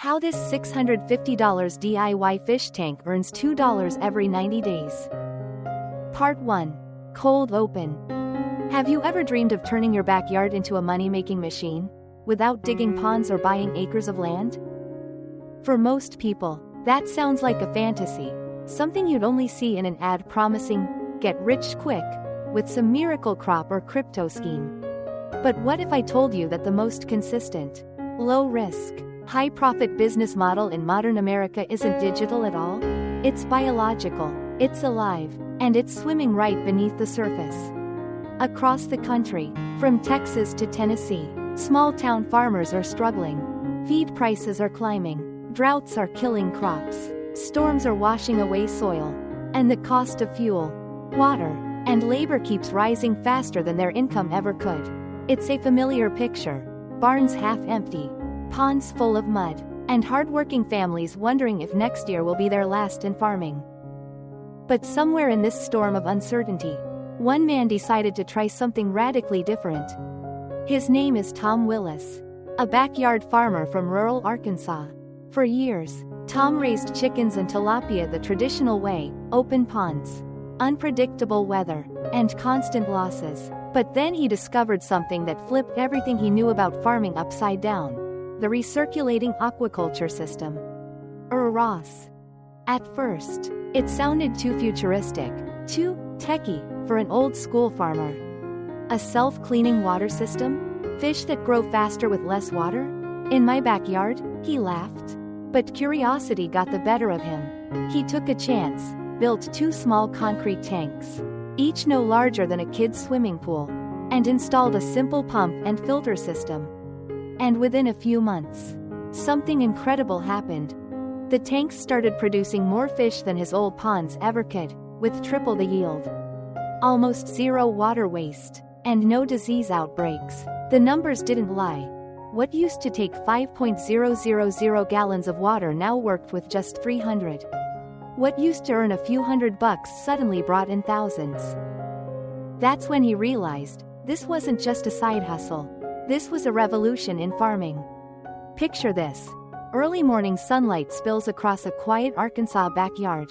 How this $650 DIY fish tank earns $2 every 90 days. Part 1. Cold Open. Have you ever dreamed of turning your backyard into a money-making machine, without digging ponds or buying acres of land? For most people, that sounds like a fantasy, something you'd only see in an ad promising, get rich quick, with some miracle crop or crypto scheme. But what if I told you that the most consistent, low-risk, high-profit business model in modern America isn't digital at all? It's biological, it's alive, and it's swimming right beneath the surface. Across the country, from Texas to Tennessee, small-town farmers are struggling. Feed prices are climbing, droughts are killing crops, storms are washing away soil, and the cost of fuel, water, and labor keeps rising faster than their income ever could. It's a familiar picture: barns half empty, ponds full of mud, and hard-working families wondering if next year will be their last in farming. But somewhere in this storm of uncertainty, one man decided to try something radically different. His name is Tom Willis, a backyard farmer from rural Arkansas. For years, Tom raised chickens and tilapia the traditional way: open ponds, unpredictable weather, and constant losses. But then he discovered something that flipped everything he knew about farming upside down: the Recirculating Aquaculture System, or RAS. At first, it sounded too futuristic, too techy, for an old-school farmer. A self-cleaning water system? Fish that grow faster with less water? In my backyard? He laughed. But curiosity got the better of him. He took a chance, built 2 small concrete tanks, each no larger than a kid's swimming pool, and installed a simple pump and filter system. And within a few months, something incredible happened. The tanks started producing more fish than his old ponds ever could, with triple the yield. Almost zero water waste, and no disease outbreaks. The numbers didn't lie. What used to take 5,000 gallons of water now worked with just 300. What used to earn a few $100 suddenly brought in thousands. That's when he realized, this wasn't just a side hustle. This was a revolution in farming. Picture this: early morning sunlight spills across a quiet Arkansas backyard.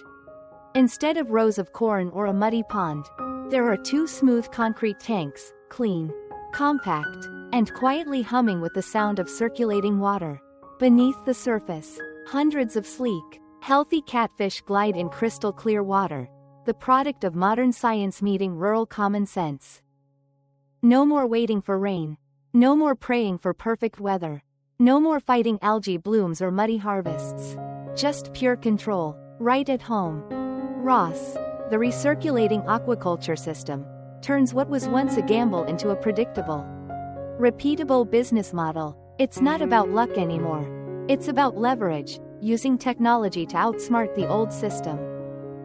Instead of rows of corn or a muddy pond, there are 2 smooth concrete tanks, clean, compact, and quietly humming with the sound of circulating water. Beneath the surface, hundreds of sleek, healthy catfish glide in crystal clear water, the product of modern science meeting rural common sense. No more waiting for rain. No more praying for perfect weather. No more fighting algae blooms or muddy harvests. Just pure control, right at home. RAS, the Recirculating Aquaculture System, turns what was once a gamble into a predictable, repeatable business model. It's not about luck anymore. It's about leverage, using technology to outsmart the old system.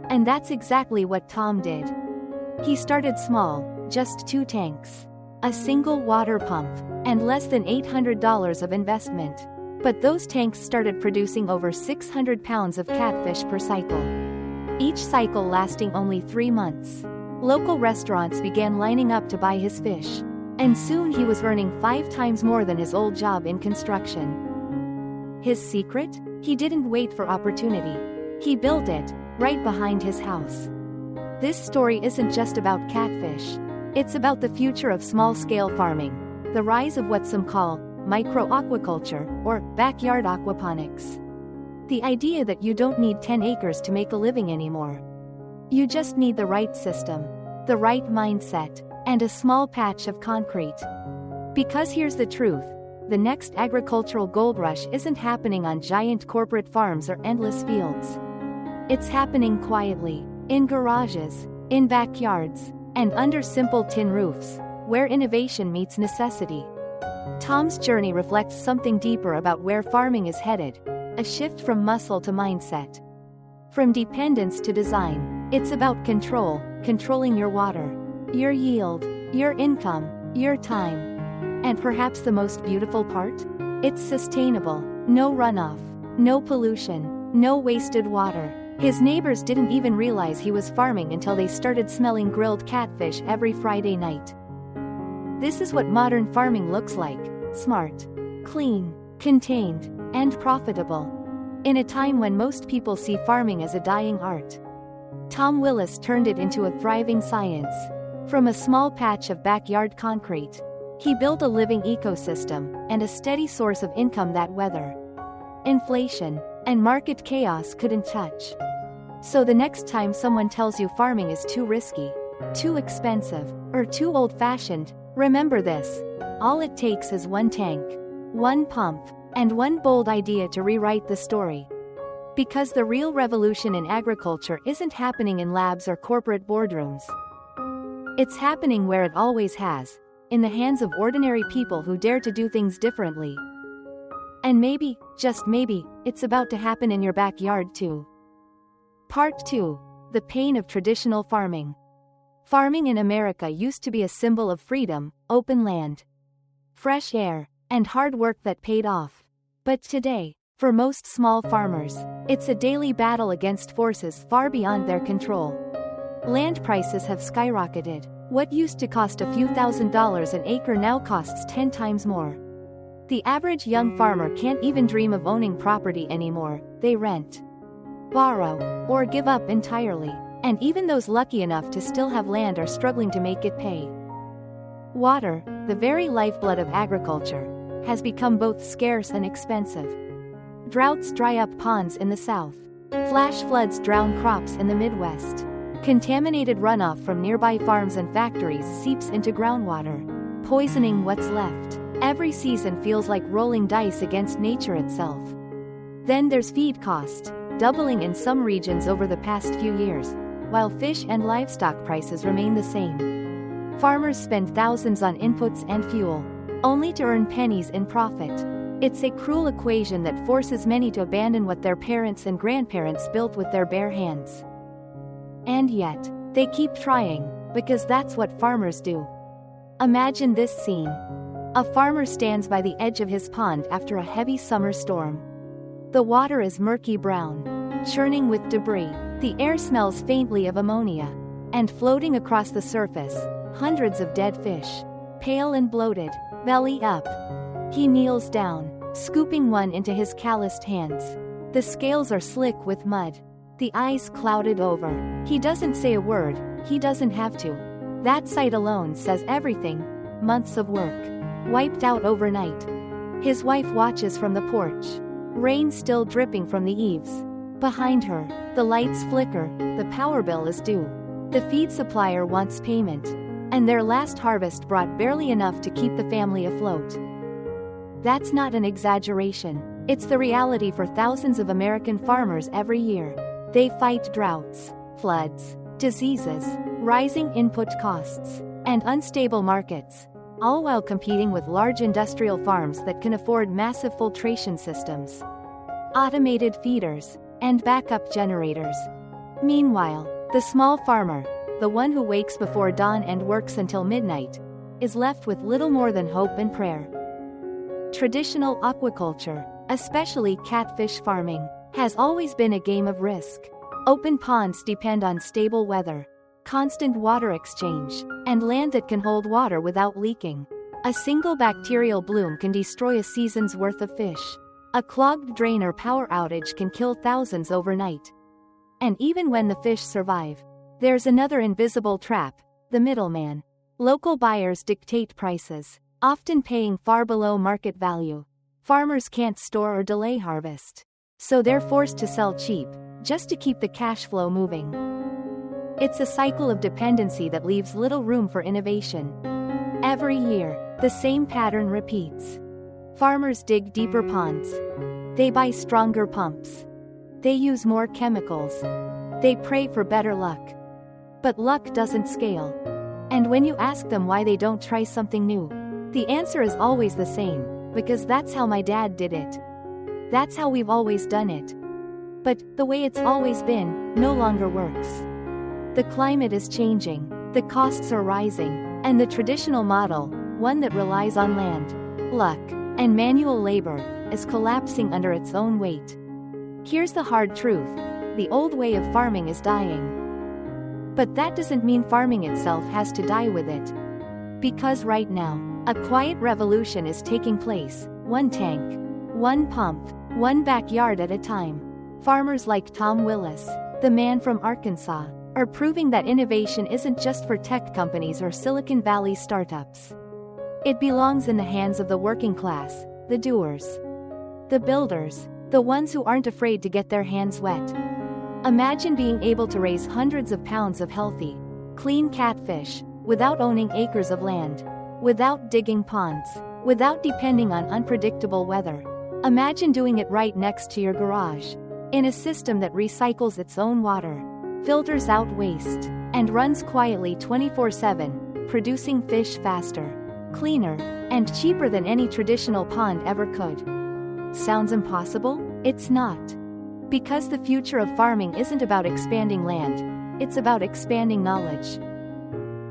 And that's exactly what Tom did. He started small, just 2 tanks, a single water pump, and less than $800 of investment. But those tanks started producing over 600 pounds of catfish per cycle, each cycle lasting only 3 months. Local restaurants began lining up to buy his fish, and soon he was earning 5 times more than his old job in construction. His secret? He didn't wait for opportunity. He built it, right behind his house. This story isn't just about catfish. It's about the future of small-scale farming, the rise of what some call micro-aquaculture, or backyard aquaponics. The idea that you don't need 10 acres to make a living anymore. You just need the right system, the right mindset, and a small patch of concrete. Because here's the truth: the next agricultural gold rush isn't happening on giant corporate farms or endless fields. It's happening quietly, in garages, in backyards, and under simple tin roofs, where innovation meets necessity. Tom's journey reflects something deeper about where farming is headed: a shift from muscle to mindset, from dependence to design. It's about control, controlling your water, your yield, your income, your time. And perhaps the most beautiful part? It's sustainable. No runoff, no pollution, no wasted water. His neighbors didn't even realize he was farming until they started smelling grilled catfish every Friday night. This is what modern farming looks like: smart, clean, contained, and profitable. In a time when most people see farming as a dying art, Tom Willis turned it into a thriving science. From a small patch of backyard concrete, he built a living ecosystem and a steady source of income that weather, inflation, and market chaos couldn't touch. So the next time someone tells you farming is too risky, too expensive, or too old-fashioned, remember this: all it takes is one tank, one pump, and one bold idea to rewrite the story. Because the real revolution in agriculture isn't happening in labs or corporate boardrooms. It's happening where it always has, in the hands of ordinary people who dare to do things differently. And maybe, just maybe, it's about to happen in your backyard too. Part 2. The pain of traditional farming. Farming in America used to be a symbol of freedom, open land, fresh air, and hard work that paid off. But today, for most small farmers, it's a daily battle against forces far beyond their control. Land prices have skyrocketed. What used to cost a few $1,000s an acre now costs 10 times more. The average young farmer can't even dream of owning property anymore. They rent, borrow, or give up entirely. And even those lucky enough to still have land are struggling to make it pay. Water, the very lifeblood of agriculture, has become both scarce and expensive. Droughts dry up ponds in the south. Flash floods drown crops in the Midwest. Contaminated runoff from nearby farms and factories seeps into groundwater, poisoning what's left. Every season feels like rolling dice against nature itself. Then there's feed cost, doubling in some regions over the past few years, while fish and livestock prices remain the same. Farmers spend thousands on inputs and fuel, only to earn pennies in profit. It's a cruel equation that forces many to abandon what their parents and grandparents built with their bare hands. And yet, they keep trying, because that's what farmers do. Imagine this scene. A farmer stands by the edge of his pond after a heavy summer storm. The water is murky brown, churning with debris. The air smells faintly of ammonia. And floating across the surface, hundreds of dead fish, pale and bloated, belly up. He kneels down, scooping one into his calloused hands. The scales are slick with mud, the eyes clouded over. He doesn't say a word, he doesn't have to. That sight alone says everything. Months of work, wiped out overnight. His wife watches from the porch, rain still dripping from the eaves. Behind her, the lights flicker, the power bill is due. The feed supplier wants payment, and their last harvest brought barely enough to keep the family afloat. That's not an exaggeration. It's the reality for thousands of American farmers every year. They fight droughts, floods, diseases, rising input costs, and unstable markets, all while competing with large industrial farms that can afford massive filtration systems, automated feeders, and backup generators. Meanwhile, the small farmer, the one who wakes before dawn and works until midnight, is left with little more than hope and prayer. Traditional aquaculture, especially catfish farming, has always been a game of risk. Open ponds depend on stable weather, constant water exchange, and land that can hold water without leaking. A single bacterial bloom can destroy a season's worth of fish. A clogged drain or power outage can kill thousands overnight. And even when the fish survive, there's another invisible trap: the middleman. Local buyers dictate prices, often paying far below market value. Farmers can't store or delay harvest, so they're forced to sell cheap, just to keep the cash flow moving. It's a cycle of dependency that leaves little room for innovation. Every year, the same pattern repeats. Farmers dig deeper ponds. They buy stronger pumps. They use more chemicals. They pray for better luck. But luck doesn't scale. And when you ask them why they don't try something new, the answer is always the same: because that's how my dad did it. That's how we've always done it. But the way it's always been no longer works. The climate is changing, the costs are rising, and the traditional model, one that relies on land, luck, and manual labor, is collapsing under its own weight. Here's the hard truth: the old way of farming is dying. But that doesn't mean farming itself has to die with it. Because right now, a quiet revolution is taking place: one tank, One pump, one backyard at a time. Farmers like Tom Willis, the man from Arkansas, are proving that innovation isn't just for tech companies or Silicon Valley startups. It belongs in the hands of the working class, the doers. The builders, the ones who aren't afraid to get their hands wet. Imagine being able to raise hundreds of pounds of healthy, clean catfish, without owning acres of land, without digging ponds, without depending on unpredictable weather. Imagine doing it right next to your garage, in a system that recycles its own water, filters out waste, and runs quietly 24/7, producing fish faster, cleaner, and cheaper than any traditional pond ever could. Sounds impossible? It's not. Because the future of farming isn't about expanding land, it's about expanding knowledge.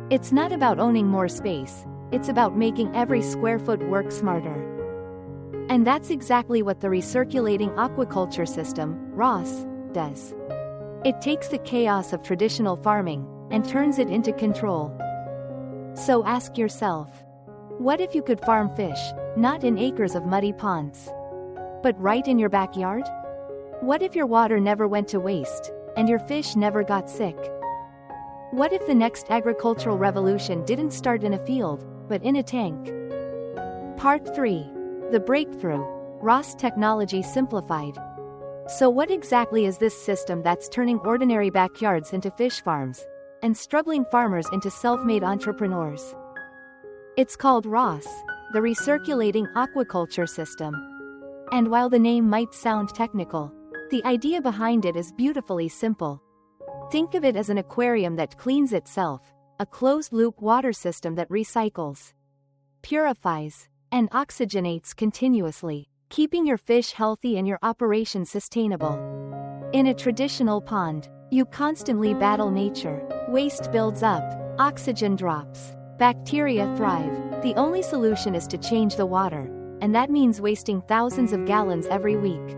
It's not about owning more space, it's about making every square foot work smarter. And that's exactly what the Recirculating Aquaculture System, RAS, does. It takes the chaos of traditional farming and turns it into control. So ask yourself, what if you could farm fish, not in acres of muddy ponds, but right in your backyard? What if your water never went to waste, and your fish never got sick? What if the next agricultural revolution didn't start in a field, but in a tank? Part 3. The Breakthrough, RAS Technology Simplified. So what exactly is this system that's turning ordinary backyards into fish farms, and struggling farmers into self-made entrepreneurs? It's called RAS, the Recirculating Aquaculture System. And while the name might sound technical, the idea behind it is beautifully simple. Think of it as an aquarium that cleans itself, a closed-loop water system that recycles, purifies, and oxygenates continuously, keeping your fish healthy and your operation sustainable. In a traditional pond, you constantly battle nature. Waste builds up, oxygen drops, bacteria thrive. The only solution is to change the water, and that means wasting thousands of gallons every week.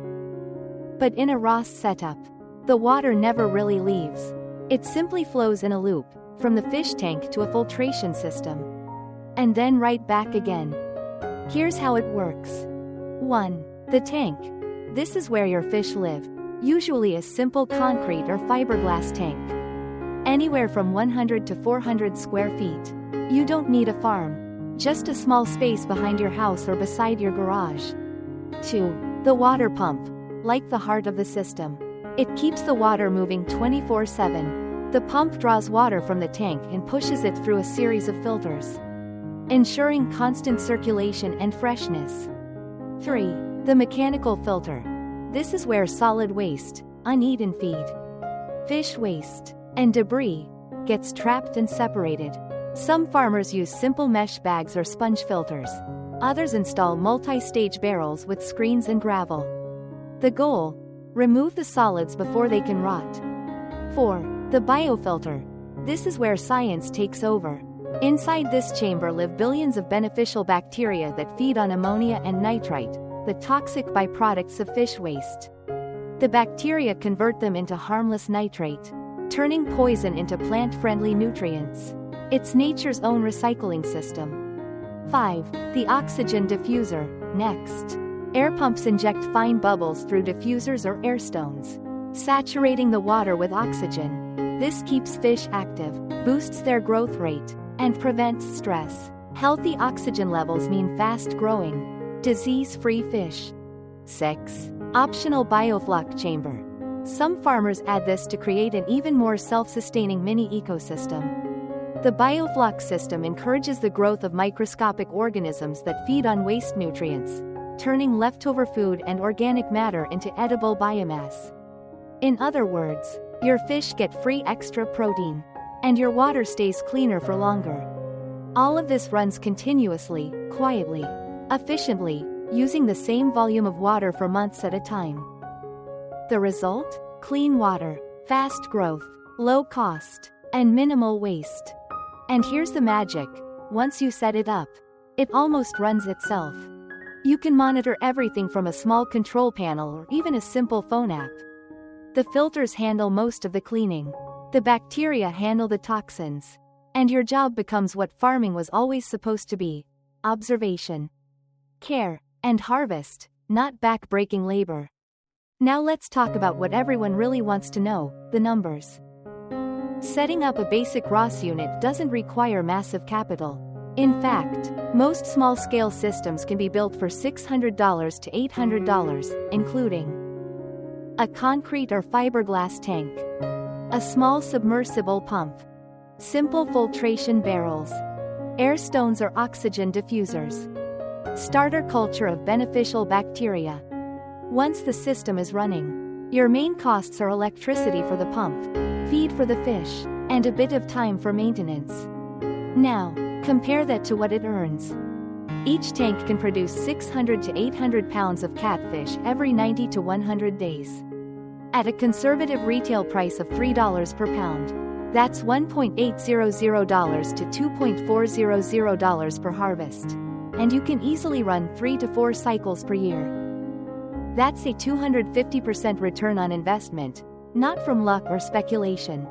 But in a RAS setup, the water never really leaves. It simply flows in a loop, from the fish tank to a filtration system, and then right back again. Here's how it works. 1. The tank. This is where your fish live, usually a simple concrete or fiberglass tank. Anywhere from 100 to 400 square feet. You don't need a farm, just a small space behind your house or beside your garage. 2. The water pump. Like the heart of the system. It keeps the water moving 24/7. The pump draws water from the tank and pushes it through a series of filters, ensuring constant circulation and freshness. 3. The mechanical filter. This is where solid waste, uneaten feed, fish waste, and debris gets trapped and separated. Some farmers use simple mesh bags or sponge filters. Others install multi-stage barrels with screens and gravel. The goal? Remove the solids before they can rot. 4. The biofilter. This is where science takes over. Inside this chamber live billions of beneficial bacteria that feed on ammonia and nitrite, the toxic byproducts of fish waste. The bacteria convert them into harmless nitrate, turning poison into plant-friendly nutrients. It's nature's own recycling system. 5. The oxygen diffuser. Next. Air pumps inject fine bubbles through diffusers or air stones, saturating the water with oxygen. This keeps fish active, boosts their growth rate, and prevents stress. Healthy oxygen levels mean fast-growing, disease-free fish. 6. Optional Biofloc chamber. Some farmers add this to create an even more self-sustaining mini ecosystem. The Biofloc system encourages the growth of microscopic organisms that feed on waste nutrients, turning leftover food and organic matter into edible biomass. In other words, your fish get free extra protein, and your water stays cleaner for longer. All of this runs continuously, quietly, efficiently, using the same volume of water for months at a time. The result? Clean water, fast growth, low cost, and minimal waste. And here's the magic: once you set it up, it almost runs itself. You can monitor everything from a small control panel or even a simple phone app. The filters handle most of the cleaning. The bacteria handle the toxins. And your job becomes what farming was always supposed to be: observation, care, and harvest. not back-breaking labor. Now let's talk about what everyone really wants to know, the numbers. Setting up a basic RAS unit doesn't require massive capital. In fact, most small-scale systems can be built for $600 to $800, including a concrete or fiberglass tank, a small submersible pump, simple filtration barrels, air stones or oxygen diffusers, starter culture of beneficial bacteria. Once the system is running, your main costs are electricity for the pump, feed for the fish, and a bit of time for maintenance. Now, compare that to what it earns. Each tank can produce 600 to 800 pounds of catfish every 90 to 100 days. At a conservative retail price of $3 per pound, that's $1.800 to $2.400 per harvest. And you can easily run 3 to 4 cycles per year. That's a 250% return on investment, not from luck or speculation,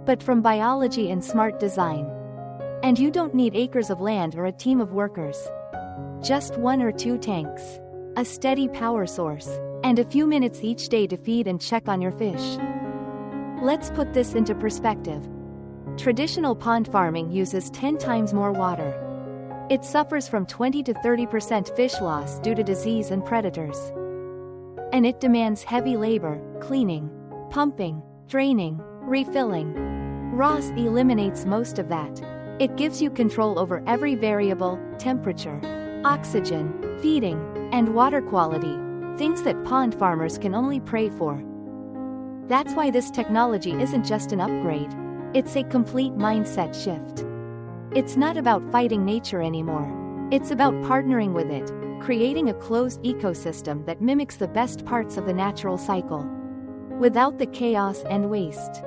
but from biology and smart design. And you don't need acres of land or a team of workers. Just 1 or 2 tanks, a steady power source, and a few minutes each day to feed and check on your fish. Let's put this into perspective. Traditional pond farming uses 10 times more water. It suffers from 20 to 30% fish loss due to disease and predators. And it demands heavy labor, cleaning, pumping, draining, refilling. RAS eliminates most of that. It gives you control over every variable: temperature, oxygen, feeding, and water quality, things that pond farmers can only pray for. That's why this technology isn't just an upgrade. It's a complete mindset shift. It's not about fighting nature anymore. It's about partnering with it, creating a closed ecosystem that mimics the best parts of the natural cycle, without the chaos and waste.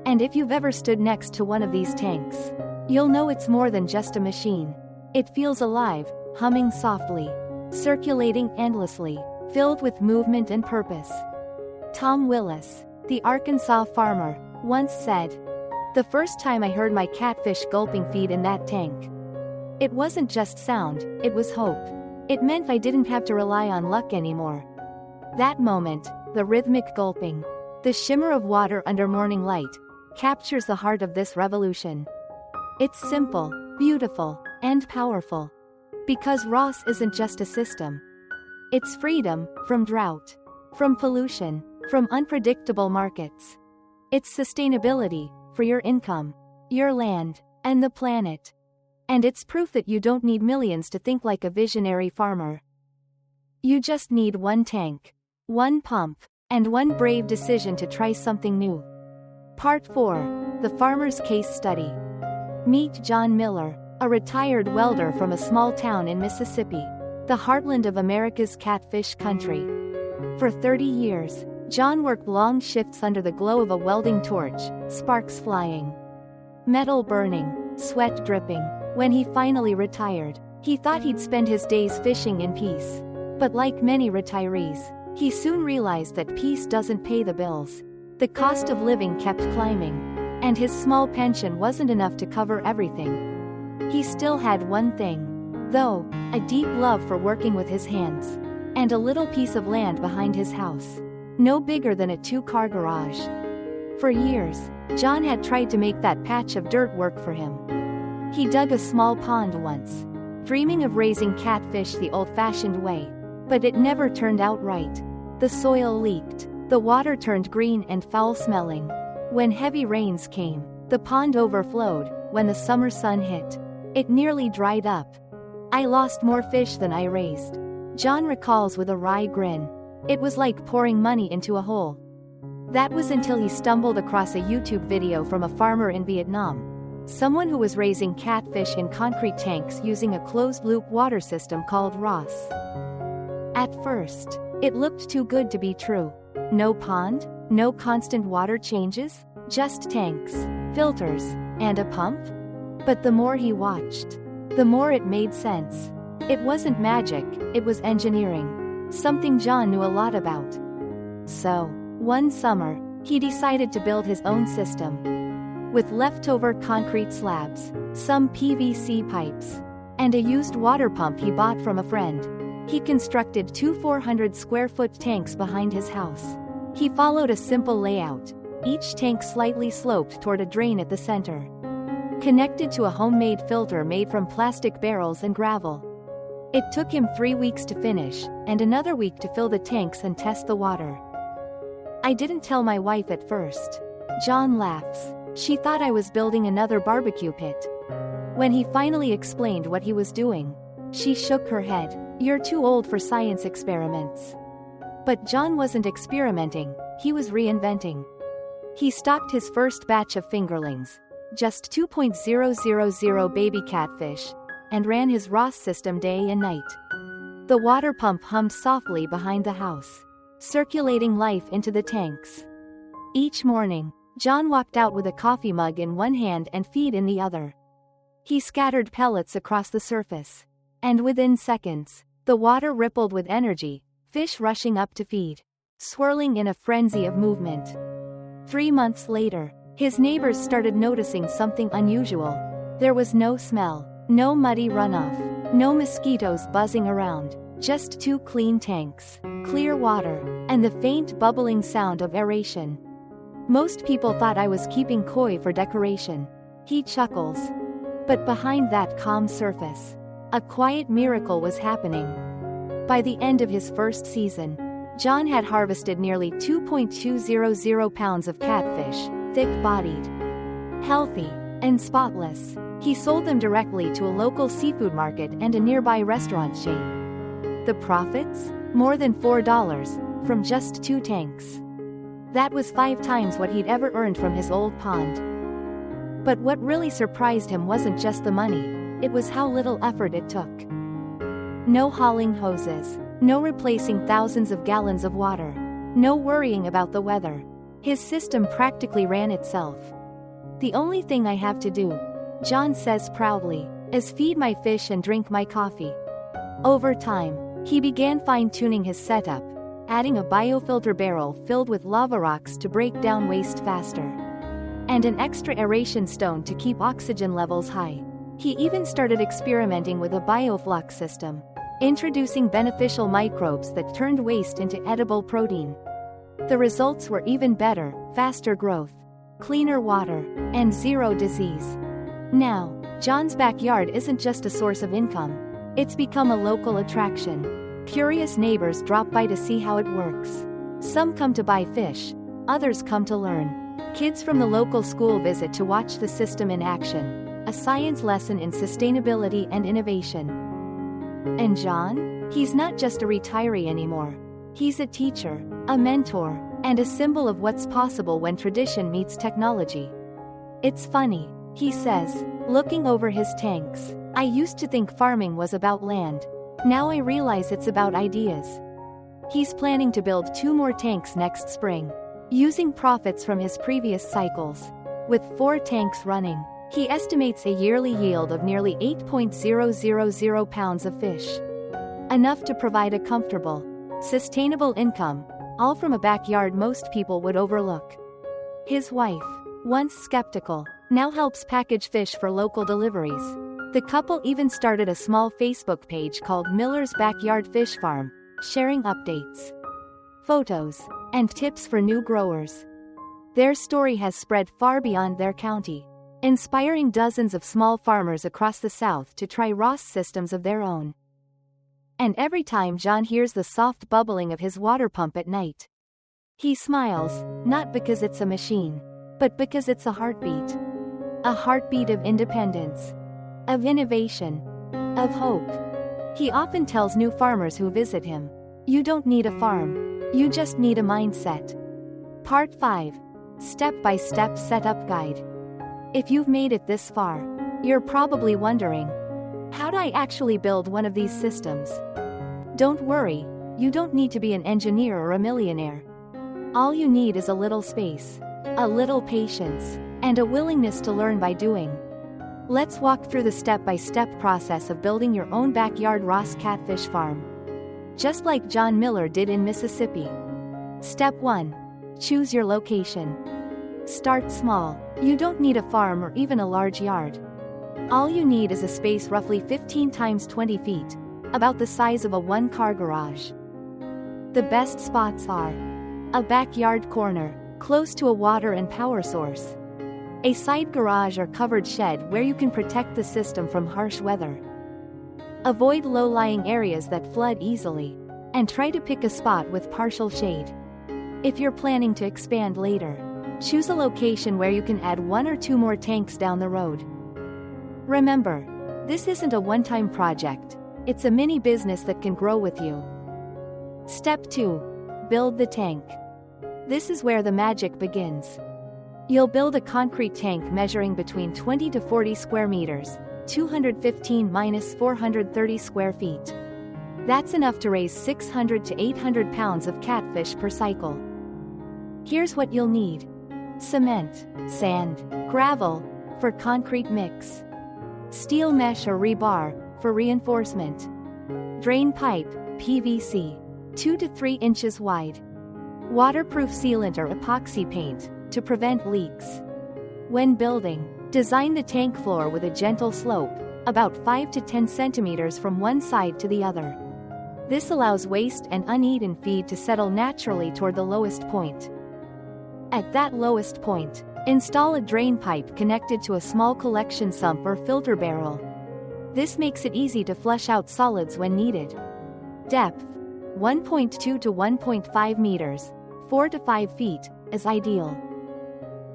And if you've ever stood next to one of these tanks, you'll know it's more than just a machine. It feels alive, humming softly, circulating endlessly, filled with movement and purpose. Tom Willis, the Arkansas farmer, once said, "The first time I heard my catfish gulping feed in that tank, it wasn't just sound, it was hope. It meant I didn't have to rely on luck anymore." That moment, the rhythmic gulping, the shimmer of water under morning light, captures the heart of this revolution. It's simple, beautiful, and powerful. Because RAS isn't just a system. It's freedom from drought, from pollution, from unpredictable markets. It's sustainability for your income, your land, and the planet. And it's proof that you don't need millions to think like a visionary farmer. You just need 1 tank, 1 pump, and 1 brave decision to try something new. Part 4. The Farmer's Case Study. Meet John Miller, a retired welder from a small town in Mississippi, the heartland of America's catfish country. For 30 years, John worked long shifts under the glow of a welding torch, sparks flying, metal burning, sweat dripping. When he finally retired, he thought he'd spend his days fishing in peace. But like many retirees, he soon realized that peace doesn't pay the bills. The cost of living kept climbing, and his small pension wasn't enough to cover everything. He still had one thing, though, a deep love for working with his hands, and a little piece of land behind his house, no bigger than a 2-car garage. For years, John had tried to make that patch of dirt work for him. He dug a small pond once, dreaming of raising catfish the old-fashioned way, but it never turned out right. The soil leaked, the water turned green and foul-smelling. When heavy rains came, the pond overflowed. When the summer sun hit, it nearly dried up. "I lost more fish than I raised," John recalls with a wry grin. "It was like pouring money into a hole." That was until he stumbled across a YouTube video from a farmer in Vietnam, someone who was raising catfish in concrete tanks using a closed-loop water system called RAS. At first, it looked too good to be true. No pond, no constant water changes, just tanks, filters, and a pump? But the more he watched, the more it made sense. It wasn't magic, it was engineering, something John knew a lot about. So, one summer, he decided to build his own system. With leftover concrete slabs, some PVC pipes, and a used water pump he bought from a friend. He constructed two 400-square-foot tanks behind his house. He followed a simple layout, each tank slightly sloped toward a drain at the center, connected to a homemade filter made from plastic barrels and gravel. It took him 3 weeks to finish, and another week to fill the tanks and test the water. "I didn't tell my wife at first." John laughs. "She thought I was building another barbecue pit." When he finally explained what he was doing, she shook her head. "You're too old for science experiments." But John wasn't experimenting, he was reinventing. He stocked his first batch of fingerlings, just 2.000 baby catfish, and ran his RAS system day and night. The water pump hummed softly behind the house, circulating life into the tanks. Each morning, John walked out with a coffee mug in one hand and feed in the other. He scattered pellets across the surface, and within seconds, the water rippled with energy, fish rushing up to feed, swirling in a frenzy of movement. 3 months later, his neighbors started noticing something unusual. There was no smell, no muddy runoff, no mosquitoes buzzing around, just 2 clean tanks, clear water, and the faint bubbling sound of aeration. "Most people thought I was keeping koi for decoration," he chuckles. But behind that calm surface, a quiet miracle was happening. By the end of his first season, John had harvested nearly 2.200 pounds of catfish, thick-bodied, healthy, and spotless. He sold them directly to a local seafood market and a nearby restaurant chain. The profits? More than $4, from just 2 tanks. That was 5 times what he'd ever earned from his old pond. But what really surprised him wasn't just the money, it was how little effort it took. No hauling hoses, no replacing thousands of gallons of water, no worrying about the weather. His system practically ran itself. "The only thing I have to do," John says proudly, "is feed my fish and drink my coffee." Over time, he began fine-tuning his setup, adding a biofilter barrel filled with lava rocks to break down waste faster, and an extra aeration stone to keep oxygen levels high. He even started experimenting with a Biofloc system, introducing beneficial microbes that turned waste into edible protein. The results were even better: faster growth, cleaner water, and 0 disease. Now, John's backyard isn't just a source of income, it's become a local attraction. Curious neighbors drop by to see how it works. Some come to buy fish, others come to learn. Kids from the local school visit to watch the system in action, a science lesson in sustainability and innovation. And John? He's not just a retiree anymore. He's a teacher, a mentor, and a symbol of what's possible when tradition meets technology. "It's funny," he says, looking over his tanks. "I used to think farming was about land. Now I realize it's about ideas." He's planning to build 2 more tanks next spring, using profits from his previous cycles. With 4 tanks running, he estimates a yearly yield of nearly 8.000 pounds of fish. Enough to provide a comfortable, sustainable income, all from a backyard most people would overlook. His wife, once skeptical, now helps package fish for local deliveries. The couple even started a small Facebook page called Miller's Backyard Fish Farm, sharing updates, photos, and tips for new growers. Their story has spread far beyond their county, inspiring dozens of small farmers across the South to try RAS systems of their own. And every time John hears the soft bubbling of his water pump at night, he smiles, not because it's a machine, but because it's a heartbeat. A heartbeat of independence, of innovation, of hope. He often tells new farmers who visit him, "You don't need a farm, you just need a mindset." Part 5. Step-by-Step Setup Guide. If you've made it this far, you're probably wondering, how do I actually build one of these systems? Don't worry, you don't need to be an engineer or a millionaire. All you need is a little space, a little patience, and a willingness to learn by doing. Let's walk through the step-by-step process of building your own backyard RAS catfish farm, just like John Miller did in Mississippi. Step 1. Choose your location. Start small. You don't need a farm or even a large yard. All you need is a space roughly 15 times 20 feet, about the size of a one-car garage. The best spots are a backyard corner, close to a water and power source. A side garage or covered shed where you can protect the system from harsh weather. Avoid low-lying areas that flood easily, and try to pick a spot with partial shade. If you're planning to expand later, choose a location where you can add 1 or 2 more tanks down the road. Remember, this isn't a one-time project, it's a mini business that can grow with you. Step 2. Build the tank. This is where the magic begins. You'll build a concrete tank measuring between 20 to 40 square meters, 215-430 square feet. That's enough to raise 600 to 800 pounds of catfish per cycle. Here's what you'll need. Cement, sand, gravel, for concrete mix. Steel mesh or rebar, for reinforcement. Drain pipe, PVC, 2 to 3 inches wide. Waterproof sealant or epoxy paint, to prevent leaks. When building, design the tank floor with a gentle slope, about 5 to 10 centimeters from one side to the other. This allows waste and uneven feed to settle naturally toward the lowest point. At that lowest point, install a drain pipe connected to a small collection sump or filter barrel. This makes it easy to flush out solids when needed. Depth: 1.2 to 1.5 meters, 4 to 5 feet, is ideal.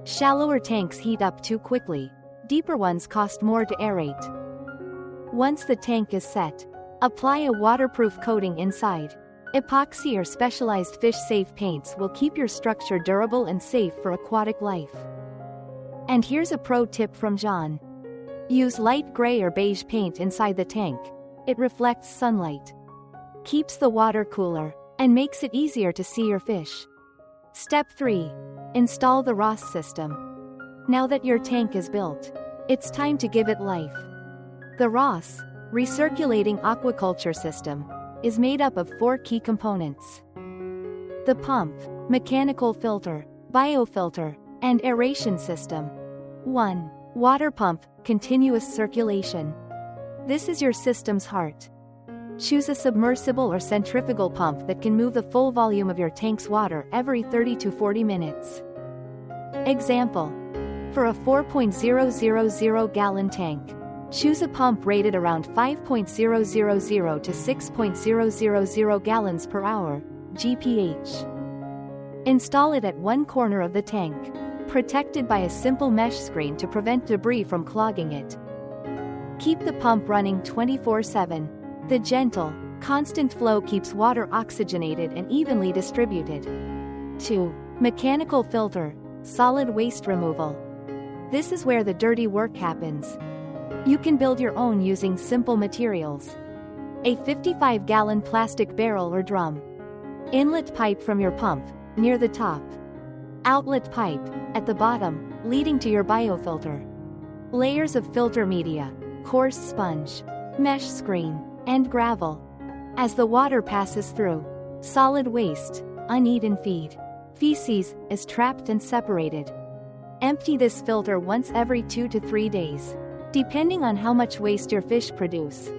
Shallower tanks heat up too quickly, deeper ones cost more to aerate. Once the tank is set, apply a waterproof coating inside. Epoxy or specialized fish-safe paints will keep your structure durable and safe for aquatic life. And here's a pro tip from John. Use light gray or beige paint inside the tank. It reflects sunlight, keeps the water cooler, and makes it easier to see your fish. Step 3. Install the RAS system. Now that your tank is built, it's time to give it life. The RAS, Recirculating Aquaculture System, is made up of 4 key components. The pump, mechanical filter, biofilter, and aeration system. 1. Water pump, continuous circulation. This is your system's heart. Choose a submersible or centrifugal pump that can move the full volume of your tank's water every 30 to 40 minutes. Example. For a 4.000 gallon tank, choose a pump rated around 5.000 to 6.000 gallons per hour, GPH. Install it at one corner of the tank, protected by a simple mesh screen to prevent debris from clogging it. Keep the pump running 24/7. The gentle, constant flow keeps water oxygenated and evenly distributed. 2. Mechanical filter, solid waste removal. This is where the dirty work happens. You can build your own using simple materials. A 55-gallon plastic barrel or drum. Inlet pipe from your pump, near the top. Outlet pipe, at the bottom, leading to your biofilter. Layers of filter media, coarse sponge, mesh screen, and gravel. As the water passes through, solid waste, uneaten feed, feces, is trapped and separated. Empty this filter once every 2 to 3 days, depending on how much waste your fish produce.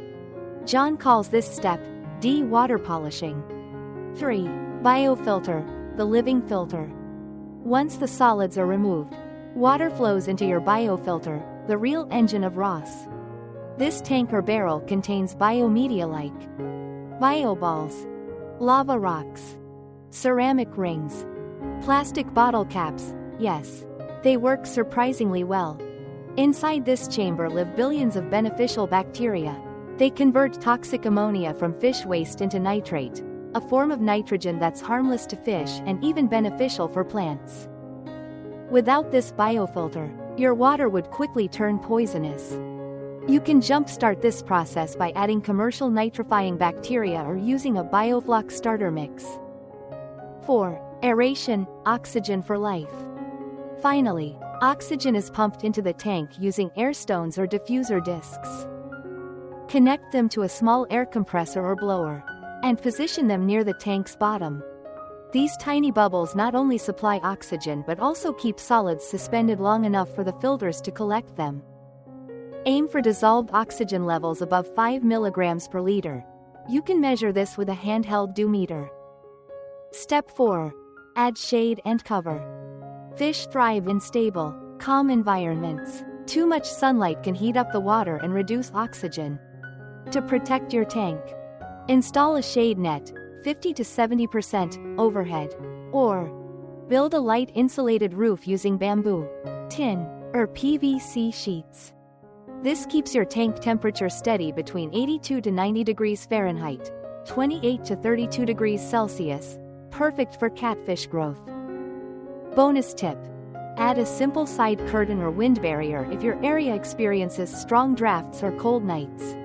John calls this step de-water polishing. 3. Biofilter, the living filter. Once the solids are removed, water flows into your biofilter, the real engine of RAS. This tank or barrel contains biomedia like bioballs, lava rocks, ceramic rings, plastic bottle caps. Yes, they work surprisingly well. Inside this chamber live billions of beneficial bacteria. They convert toxic ammonia from fish waste into nitrate, a form of nitrogen that's harmless to fish and even beneficial for plants. Without this biofilter, your water would quickly turn poisonous. You can jumpstart this process by adding commercial nitrifying bacteria or using a Biofloc starter mix. 4. Aeration, oxygen for life. Finally, oxygen is pumped into the tank using air stones or diffuser discs. Connect them to a small air compressor or blower, and position them near the tank's bottom. These tiny bubbles not only supply oxygen but also keep solids suspended long enough for the filters to collect them. Aim for dissolved oxygen levels above 5 mg per liter, You can measure this with a handheld meter. Step 4. Add shade and cover. Fish thrive in stable, calm environments. Too much sunlight can heat up the water and reduce oxygen. To protect your tank, install a shade net, 50 to 70% overhead. Or build a light insulated roof using bamboo, tin, or PVC sheets. This keeps your tank temperature steady between 82 to 90 degrees Fahrenheit, 28 to 32 degrees Celsius, perfect for catfish growth. Bonus tip: add a simple side curtain or wind barrier if your area experiences strong drafts or cold nights.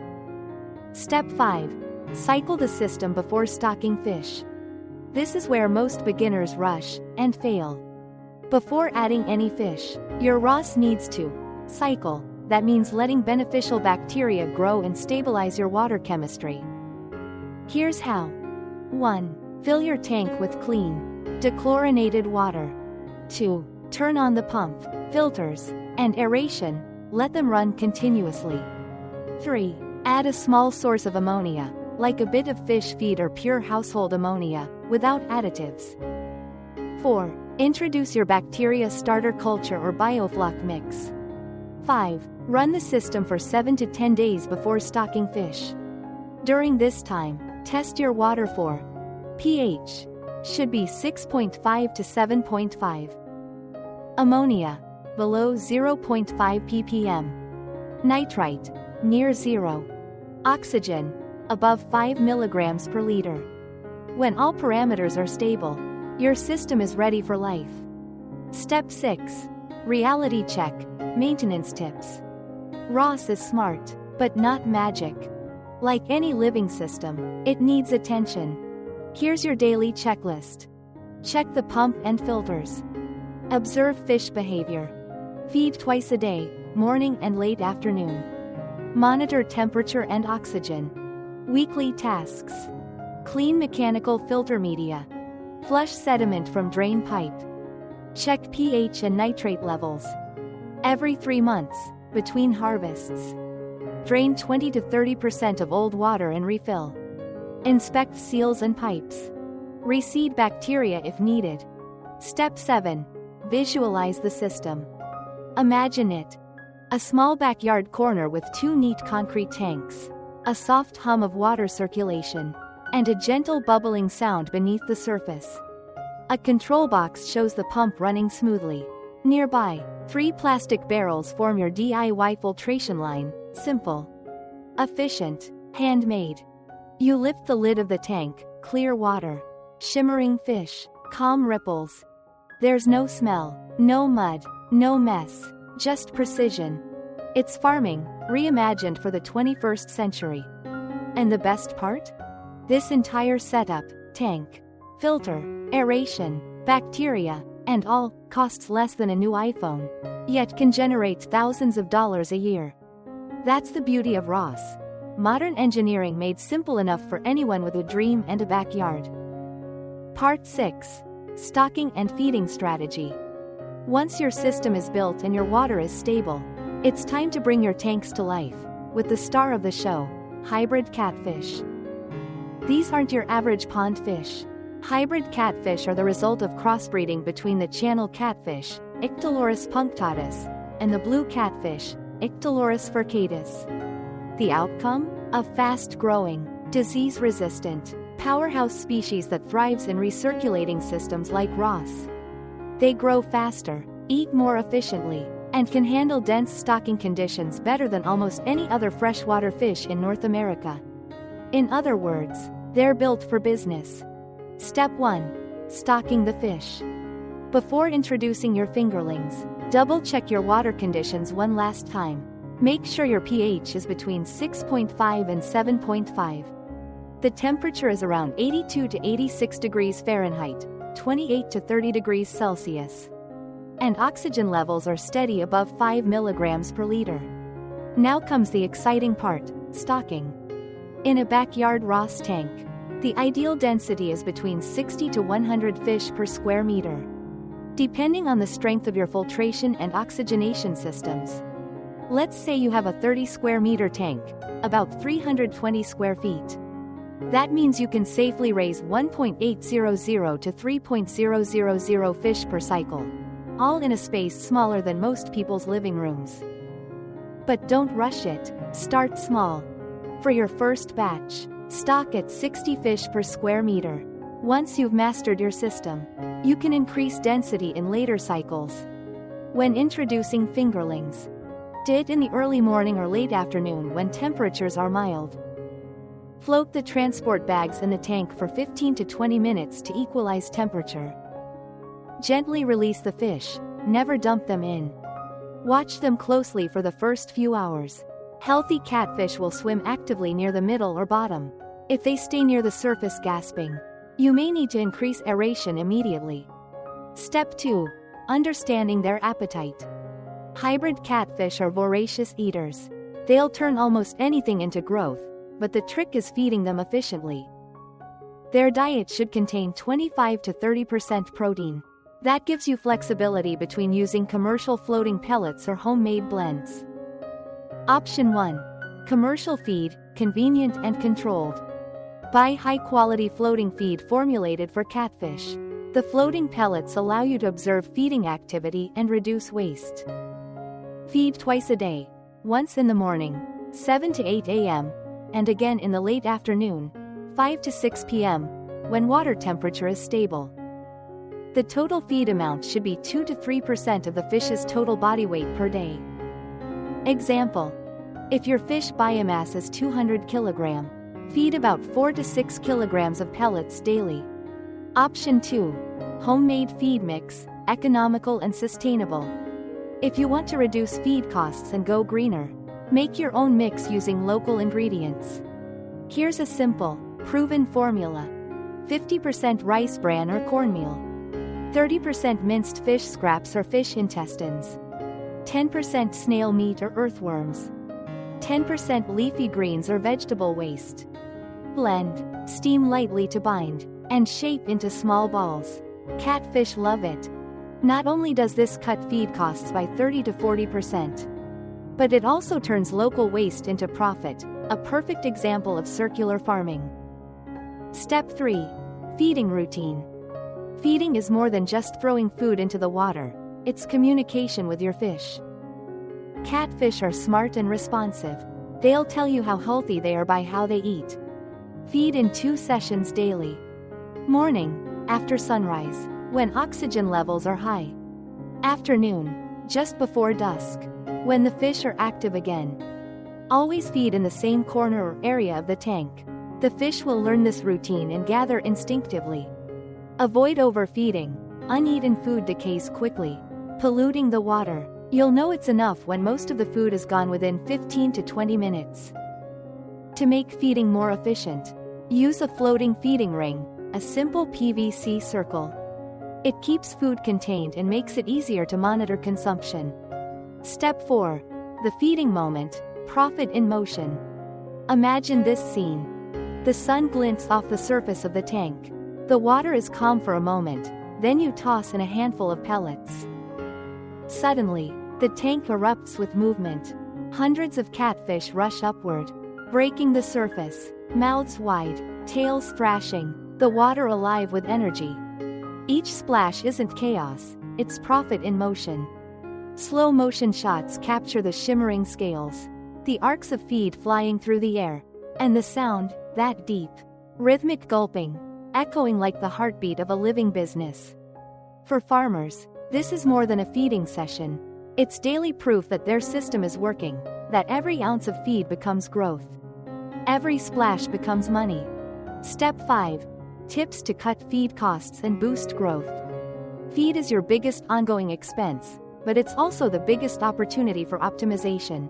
Step 5. Cycle the system before stocking fish. This is where most beginners rush and fail. Before adding any fish, your RAS needs to cycle. That means letting beneficial bacteria grow and stabilize your water chemistry. Here's how. 1. Fill your tank with clean, dechlorinated water. 2. Turn on the pump, filters, and aeration, let them run continuously. 3. Add a small source of ammonia, like a bit of fish feed or pure household ammonia, without additives. 4. Introduce your bacteria starter culture or Biofloc mix. 5. Run the system for 7 to 10 days before stocking fish. During this time, test your water for pH. Should be 6.5 to 7.5. Ammonia, below 0.5 ppm. Nitrite, near 0. Oxygen, above 5 milligrams per liter. When all parameters are stable, your system is ready for life. Step 6. Reality check, maintenance tips. RAS is smart, but not magic. Like any living system, it needs attention. Here's your daily checklist. Check the pump and filters. Observe fish behavior. Feed twice a day, morning and late afternoon. Monitor temperature and oxygen. Weekly tasks. Clean mechanical filter media. Flush sediment from drain pipe. Check pH and nitrate levels. Every 3 months, between harvests. Drain 20 to 30% of old water and refill. Inspect seals and pipes. Reseed bacteria if needed. Step 7. Visualize the system. Imagine it. A small backyard corner with 2 neat concrete tanks, a soft hum of water circulation, and a gentle bubbling sound beneath the surface. A control box shows the pump running smoothly. Nearby, 3 plastic barrels form your DIY filtration line. Simple, efficient, handmade. You lift the lid of the tank, clear water, shimmering fish, calm ripples. There's no smell, no mud, no mess, just precision. It's farming, reimagined for the 21st century. And the best part? This entire setup, tank, filter, aeration, bacteria, and all, costs less than a new iPhone, yet can generate thousands of dollars a year. That's the beauty of RAS. Modern engineering made simple enough for anyone with a dream and a backyard. Part 6. Stocking and feeding strategy. Once your system is built and your water is stable, it's time to bring your tanks to life, with the star of the show, hybrid catfish. These aren't your average pond fish. Hybrid catfish are the result of crossbreeding between the channel catfish, Ictalurus punctatus, and the blue catfish, Ictalurus furcatus. The outcome? A fast-growing, disease-resistant, powerhouse species that thrives in recirculating systems like RAS. They grow faster, eat more efficiently, and can handle dense stocking conditions better than almost any other freshwater fish in North America. In other words, they're built for business. Step 1. Stocking the fish. Before introducing your fingerlings, double-check your water conditions one last time. Make sure your pH is between 6.5 and 7.5. The temperature is around 82 to 86 degrees Fahrenheit, 28 to 30 degrees Celsius. And oxygen levels are steady above 5 milligrams per liter. Now comes the exciting part, stocking. In a backyard RAS tank, the ideal density is between 60 to 100 fish per square meter, depending on the strength of your filtration and oxygenation systems. Let's say you have a 30 square meter tank, about 320 square feet. That means you can safely raise 1.800 to 3.000 fish per cycle, all in a space smaller than most people's living rooms. But don't rush it, start small. For your first batch, stock at 60 fish per square meter. Once you've mastered your system, you can increase density in later cycles. When introducing fingerlings, do it in the early morning or late afternoon when temperatures are mild. Float the transport bags in the tank for 15 to 20 minutes to equalize temperature. Gently release the fish, never dump them in. Watch them closely for the first few hours. Healthy catfish will swim actively near the middle or bottom. If they stay near the surface gasping, you may need to increase aeration immediately. Step 2. Understanding their appetite. Hybrid catfish are voracious eaters. They'll turn almost anything into growth, but the trick is feeding them efficiently. Their diet should contain 25 to 30% protein. That gives you flexibility between using commercial floating pellets or homemade blends. Option 1. Commercial feed, convenient and controlled. Buy high-quality floating feed formulated for catfish. The floating pellets allow you to observe feeding activity and reduce waste. Feed twice a day, once in the morning, 7 to 8 a.m., and again in the late afternoon, 5 to 6 p.m., when water temperature is stable. The total feed amount should be 2 to 3% of the fish's total body weight per day. Example: if your fish biomass is 200 kg, feed about 4 to 6 kg of pellets daily. Option 2. Homemade feed mix, economical and sustainable. If you want to reduce feed costs and go greener, make your own mix using local ingredients. Here's a simple, proven formula. 50% rice bran or cornmeal. 30% minced fish scraps or fish intestines. 10% snail meat or earthworms. 10% leafy greens or vegetable waste. Blend, steam lightly to bind, and shape into small balls. Catfish love it. Not only does this cut feed costs by 30 to 40%, but it also turns local waste into profit, a perfect example of circular farming. Step 3. Feeding routine. Feeding is more than just throwing food into the water, it's communication with your fish. Catfish are smart and responsive. They'll tell you how healthy they are by how they eat. Feed in 2 sessions daily. Morning, after sunrise, when oxygen levels are high. Afternoon, just before dusk, when the fish are active again. Always feed in the same corner or area of the tank. The fish will learn this routine and gather instinctively. Avoid overfeeding. Uneaten food decays quickly, polluting the water. You'll know it's enough when most of the food is gone within 15 to 20 minutes. To make feeding more efficient, use a floating feeding ring, a simple PVC circle. It keeps food contained and makes it easier to monitor consumption. Step 4. The feeding moment, profit in motion. Imagine this scene. The sun glints off the surface of the tank. The water is calm for a moment, then you toss in a handful of pellets. Suddenly, the tank erupts with movement. Hundreds of catfish rush upward, breaking the surface, mouths wide, tails thrashing, the water alive with energy. Each splash isn't chaos, it's profit in motion. Slow motion shots capture the shimmering scales, the arcs of feed flying through the air, and the sound, that deep, rhythmic gulping, echoing like the heartbeat of a living business. For farmers, this is more than a feeding session. It's daily proof that their system is working, that every ounce of feed becomes growth. Every splash becomes money. Step 5. Tips to cut feed costs and boost growth. Feed is your biggest ongoing expense, but it's also the biggest opportunity for optimization.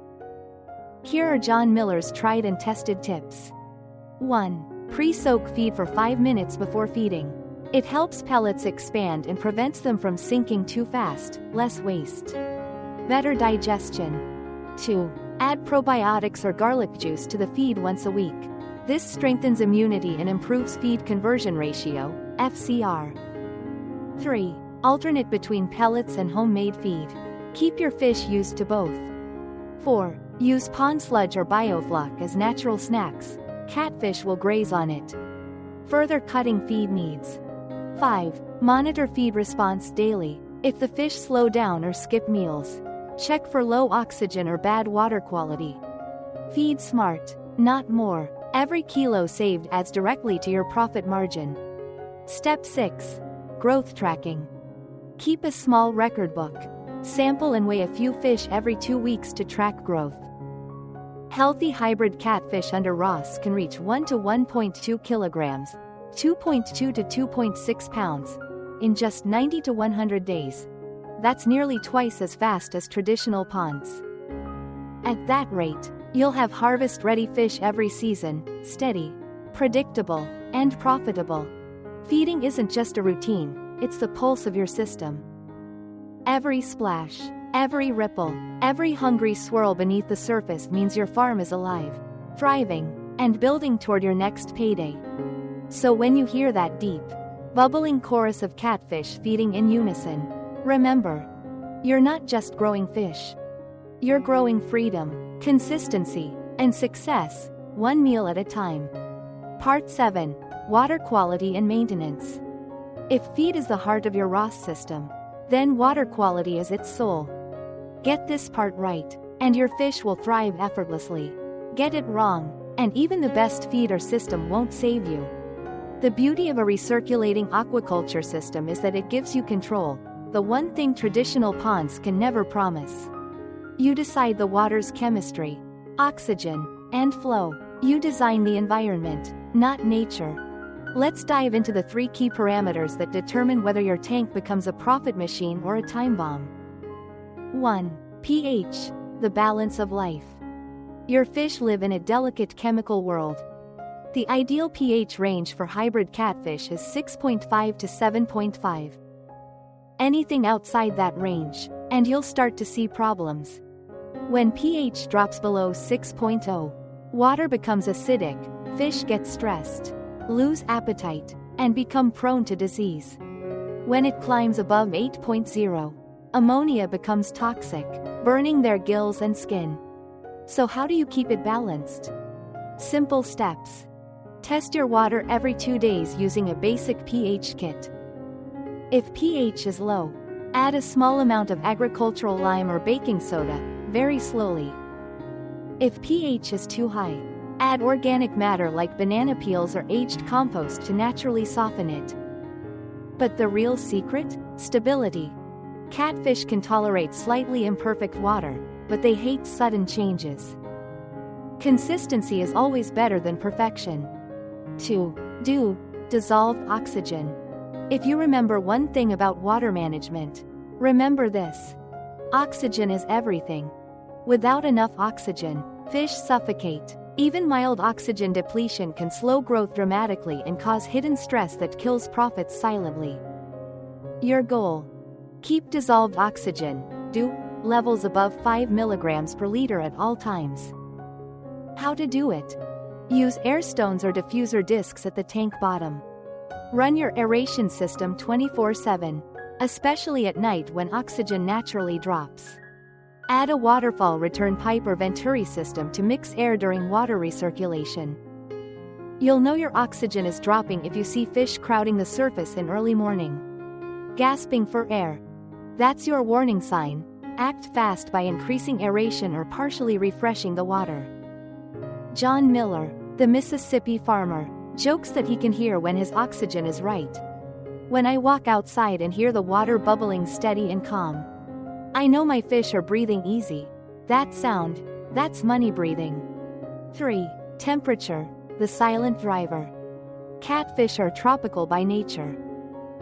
Here are John Miller's tried and tested tips. 1. Pre-soak feed for 5 minutes before feeding. It helps pellets expand and prevents them from sinking too fast, less waste. Better digestion. 2. Add probiotics or garlic juice to the feed once a week. This strengthens immunity and improves feed conversion ratio, FCR. 3. Alternate between pellets and homemade feed. Keep your fish used to both. 4. Use pond sludge or biofloc as natural snacks. Catfish will graze on it. Further cutting feed needs. 5. Monitor feed response daily. If the fish slow down or skip meals, check for low oxygen or bad water quality. Feed smart, not more. Every kilo saved adds directly to your profit margin. Step 6. Growth tracking. Keep a small record book. Sample and weigh a few fish every 2 weeks to track growth. Healthy hybrid catfish under RAS can reach 1 to 1.2 kilograms, 2.2 to 2.6 pounds, in just 90 to 100 days. That's nearly twice as fast as traditional ponds. At that rate, you'll have harvest-ready fish every season, steady, predictable, and profitable. Feeding isn't just a routine, it's the pulse of your system. Every splash, every ripple, every hungry swirl beneath the surface means your farm is alive, thriving, and building toward your next payday. So when you hear that deep, bubbling chorus of catfish feeding in unison, remember, you're not just growing fish. You're growing freedom, consistency, and success, one meal at a time. Part 7. Water quality and maintenance. If feed is the heart of your RAS system, then water quality is its soul. Get this part right, and your fish will thrive effortlessly. Get it wrong, and even the best feeder system won't save you. The beauty of a recirculating aquaculture system is that it gives you control, the one thing traditional ponds can never promise. You decide the water's chemistry, oxygen, and flow. You design the environment, not nature. Let's dive into the 3 key parameters that determine whether your tank becomes a profit machine or a time bomb. 1. pH, the balance of life. Your fish live in a delicate chemical world. The ideal pH range for hybrid catfish is 6.5 to 7.5. Anything outside that range, and you'll start to see problems. When pH drops below 6.0, water becomes acidic, fish get stressed, lose appetite, and become prone to disease. When it climbs above 8.0, ammonia becomes toxic, burning their gills and skin. So how do you keep it balanced? Simple steps. Test your water every 2 days using a basic pH kit. If pH is low, add a small amount of agricultural lime or baking soda, very slowly. If pH is too high, add organic matter like banana peels or aged compost to naturally soften it. But the real secret? Stability. Catfish can tolerate slightly imperfect water, but they hate sudden changes. Consistency is always better than perfection. 2. Dissolve oxygen. If you remember one thing about water management, remember this. Oxygen is everything. Without enough oxygen, fish suffocate. Even mild oxygen depletion can slow growth dramatically and cause hidden stress that kills profits silently. Your goal: keep dissolved oxygen levels above 5 milligrams per liter at all times. How to do it? Use air stones or diffuser discs at the tank bottom. Run your aeration system 24/7, especially at night when oxygen naturally drops. Add a waterfall return pipe or venturi system to mix air during water recirculation. You'll know your oxygen is dropping if you see fish crowding the surface in early morning, gasping for air. That's your warning sign. Act fast by increasing aeration or partially refreshing the water. John Miller, the Mississippi farmer, jokes that he can hear when his oxygen is right. When I walk outside and hear the water bubbling steady and calm, I know my fish are breathing easy. That sound, that's money breathing. 3. Temperature, the silent driver. Catfish are tropical by nature.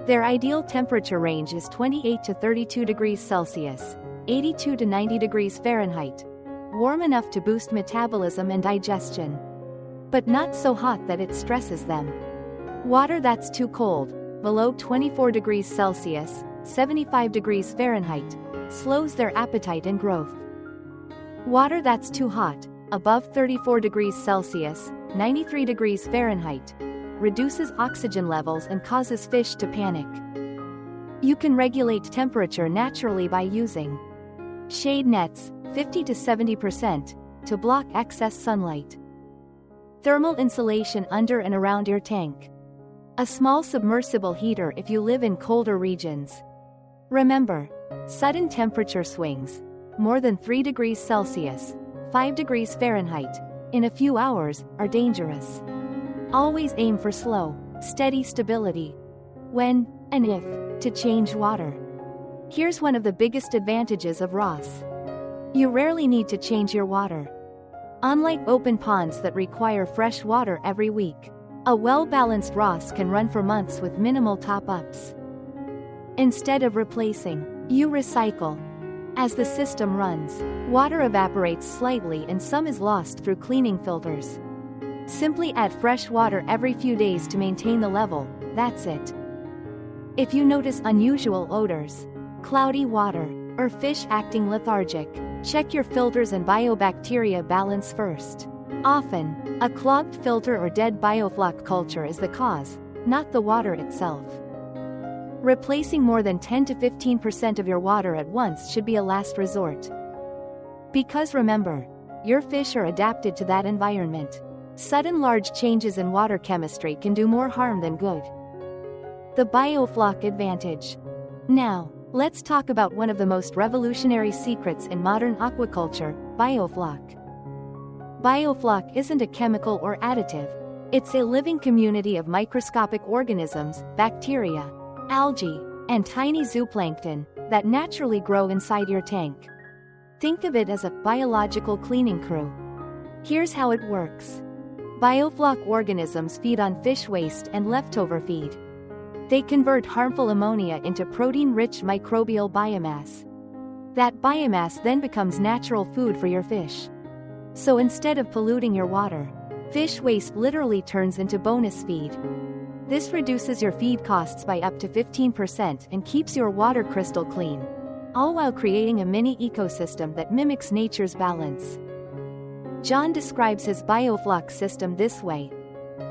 Their ideal temperature range is 28 to 32 degrees Celsius, 82 to 90 degrees Fahrenheit. Warm enough to boost metabolism and digestion, but not so hot that it stresses them. Water that's too cold, below 24 degrees Celsius, 75 degrees Fahrenheit, slows their appetite and growth. Water that's too hot, above 34 degrees Celsius, 93 degrees Fahrenheit, reduces oxygen levels and causes fish to panic. You can regulate temperature naturally by using shade nets, 50 to 70%, to block excess sunlight. Thermal insulation under and around your tank. A small submersible heater if you live in colder regions. Remember, sudden temperature swings, more than 3 degrees Celsius, 5 degrees Fahrenheit, in a few hours, are dangerous. Always aim for slow, steady stability. When, and if, to change water. Here's one of the biggest advantages of RAS. You rarely need to change your water. Unlike open ponds that require fresh water every week, a well-balanced RAS can run for months with minimal top-ups. Instead of replacing, you recycle. As the system runs, water evaporates slightly and some is lost through cleaning filters. Simply add fresh water every few days to maintain the level, that's it. If you notice unusual odors, cloudy water, or fish acting lethargic, check your filters and biobacteria balance first. Often, a clogged filter or dead biofloc culture is the cause, not the water itself. Replacing more than 10 to 15% of your water at once should be a last resort. Because remember, your fish are adapted to that environment. Sudden large changes in water chemistry can do more harm than good. The Biofloc advantage. Now, let's talk about one of the most revolutionary secrets in modern aquaculture, Biofloc. Biofloc isn't a chemical or additive. It's a living community of microscopic organisms, bacteria, algae, and tiny zooplankton that naturally grow inside your tank. Think of it as a biological cleaning crew. Here's how it works. Biofloc organisms feed on fish waste and leftover feed. They convert harmful ammonia into protein-rich microbial biomass. That biomass then becomes natural food for your fish. So instead of polluting your water, fish waste literally turns into bonus feed. This reduces your feed costs by up to 15% and keeps your water crystal clean, all while creating a mini ecosystem that mimics nature's balance. John describes his Biofloc system this way.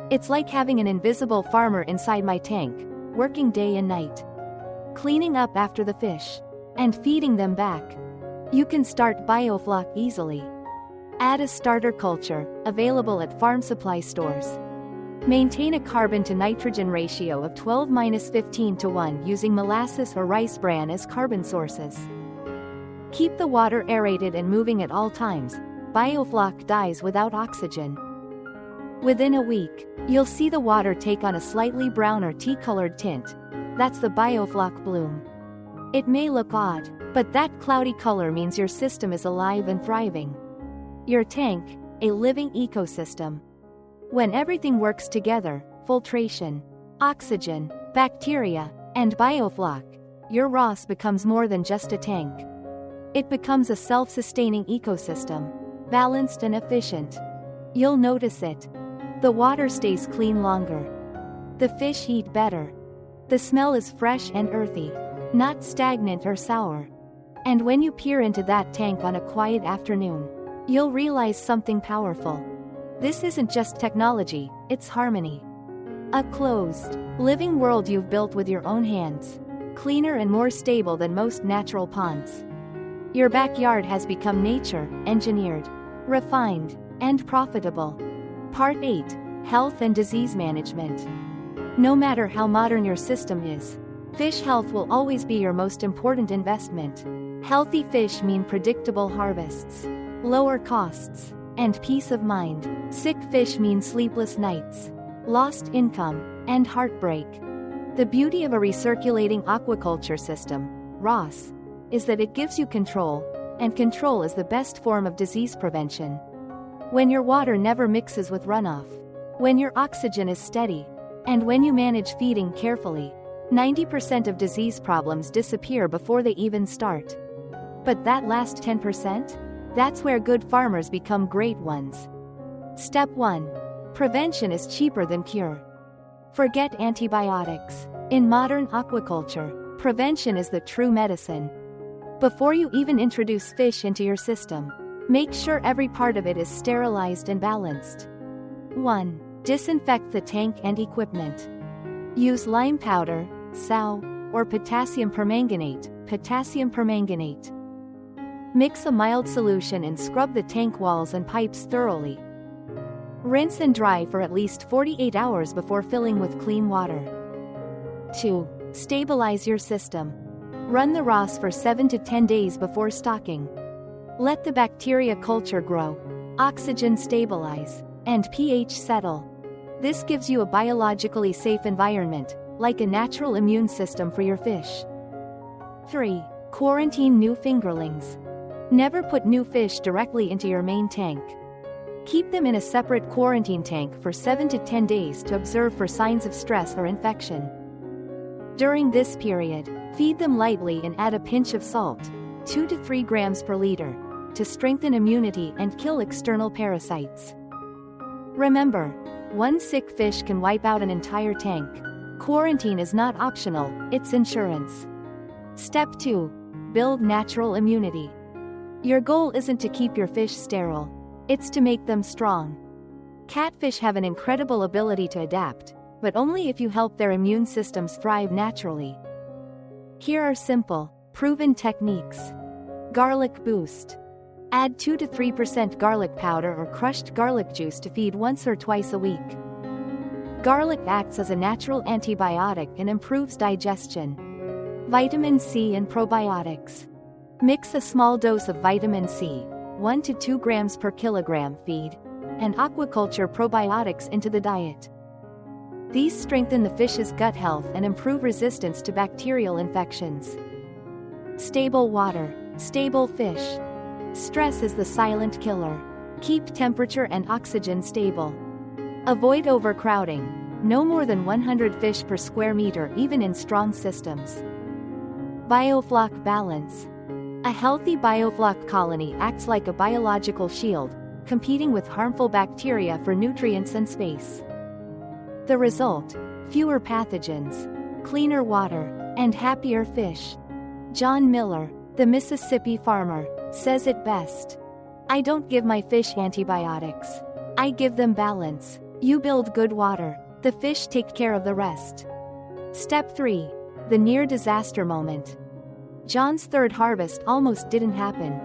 It's like having an invisible farmer inside my tank, working day and night, cleaning up after the fish, and feeding them back. You can start Biofloc easily. Add a starter culture, available at farm supply stores. Maintain a carbon to nitrogen ratio of 12-15 to 1 using molasses or rice bran as carbon sources. Keep the water aerated and moving at all times. Biofloc dies without oxygen. Within a week, you'll see the water take on a slightly brown or tea-colored tint. That's the Biofloc bloom. It may look odd, but that cloudy color means your system is alive and thriving. Your tank, a living ecosystem. When everything works together, filtration, oxygen, bacteria, and Biofloc, your RAS becomes more than just a tank. It becomes a self-sustaining ecosystem, balanced and efficient. You'll notice it. The water stays clean longer. The fish eat better. The smell is fresh and earthy, not stagnant or sour. And when you peer into that tank on a quiet afternoon, you'll realize something powerful. This isn't just technology, it's harmony. A closed, living world you've built with your own hands, cleaner and more stable than most natural ponds. Your backyard has become nature, engineered, refined, and profitable. Part 8. Health and Disease Management. No matter how modern your system is, fish health will always be your most important investment. Healthy fish mean predictable harvests, lower costs, and peace of mind. Sick fish mean sleepless nights, lost income, and heartbreak. The beauty of a recirculating aquaculture system, RAS, is that it gives you control, and control is the best form of disease prevention. When your water never mixes with runoff, when your oxygen is steady, and when you manage feeding carefully, 90% of disease problems disappear before they even start. But that last 10%? That's where good farmers become great ones. Step 1. Prevention is cheaper than cure. Forget antibiotics. In modern aquaculture, prevention is the true medicine. Before you even introduce fish into your system, make sure every part of it is sterilized and balanced. 1. Disinfect the tank and equipment. Use lime powder, SAO, or potassium permanganate, Mix a mild solution and scrub the tank walls and pipes thoroughly. Rinse and dry for at least 48 hours before filling with clean water. 2. Stabilize your system. Run the RAS for 7 to 10 days before stocking. Let the bacteria culture grow, oxygen stabilize, and pH settle. This gives you a biologically safe environment, like a natural immune system for your fish. 3. Quarantine new fingerlings. Never put new fish directly into your main tank. Keep them in a separate quarantine tank for 7 to 10 days to observe for signs of stress or infection. During this period, feed them lightly and add a pinch of salt, 2 to 3 grams per liter, to strengthen immunity and kill external parasites. Remember, one sick fish can wipe out an entire tank. Quarantine is not optional, it's insurance. Step 2. Build natural immunity. Your goal isn't to keep your fish sterile, it's to make them strong. Catfish have an incredible ability to adapt, but only if you help their immune systems thrive naturally. Here are simple, proven techniques. Garlic boost. Add 2 to 3% garlic powder or crushed garlic juice to feed once or twice a week. Garlic acts as a natural antibiotic and improves digestion. Vitamin C and probiotics. Mix a small dose of vitamin C, 1 to 2 grams per kilogram feed, and aquaculture probiotics into the diet. These strengthen the fish's gut health and improve resistance to bacterial infections. Stable water, stable fish. Stress is the silent killer. Keep temperature and oxygen stable. Avoid overcrowding, no more than 100 fish per square meter even in strong systems. Biofloc balance. A healthy biofloc colony acts like a biological shield, competing with harmful bacteria for nutrients and space. The result: fewer pathogens, cleaner water, and happier fish. John Miller, the Mississippi farmer, says it best. "I don't give my fish antibiotics. I give them balance. You build good water, the fish take care of the rest." Step 3. The near-disaster moment. John's third harvest almost didn't happen.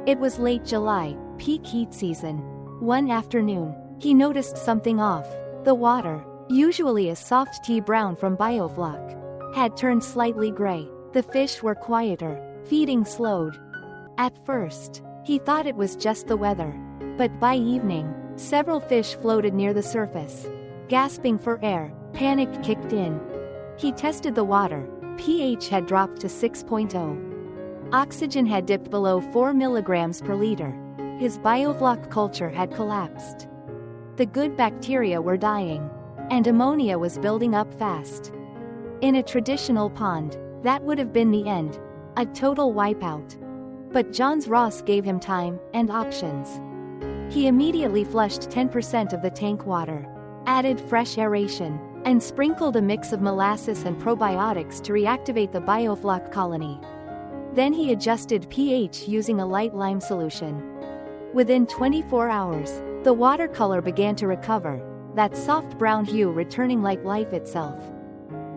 It was late July, peak heat season. One afternoon, he noticed something off. The water, usually a soft tea brown from Biofloc, had turned slightly gray. The fish were quieter, feeding slowed. At first, he thought it was just the weather. But by evening, several fish floated near the surface. Gasping for air, panic kicked in. He tested the water. pH had dropped to 6.0. Oxygen had dipped below 4 milligrams per liter. His Biofloc culture had collapsed. The good bacteria were dying, and ammonia was building up fast. In a traditional pond, that would have been the end, a total wipeout. But John's RAS gave him time and options. He immediately flushed 10% of the tank water, added fresh aeration, and sprinkled a mix of molasses and probiotics to reactivate the Biofloc colony. Then he adjusted pH using a light lime solution. Within 24 hours, the watercolor began to recover, that soft brown hue returning like life itself.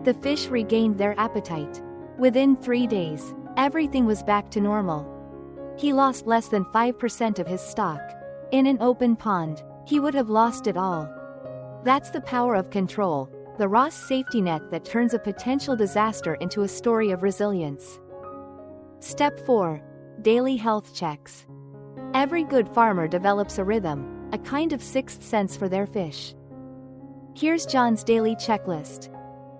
The fish regained their appetite. Within 3 days, everything was back to normal. He lost less than 5% of his stock. In an open pond, he would have lost it all. That's the power of control, the RAS safety net that turns a potential disaster into a story of resilience. Step 4. Daily health checks. Every good farmer develops a rhythm, a kind of sixth sense for their fish. Here's John's daily checklist.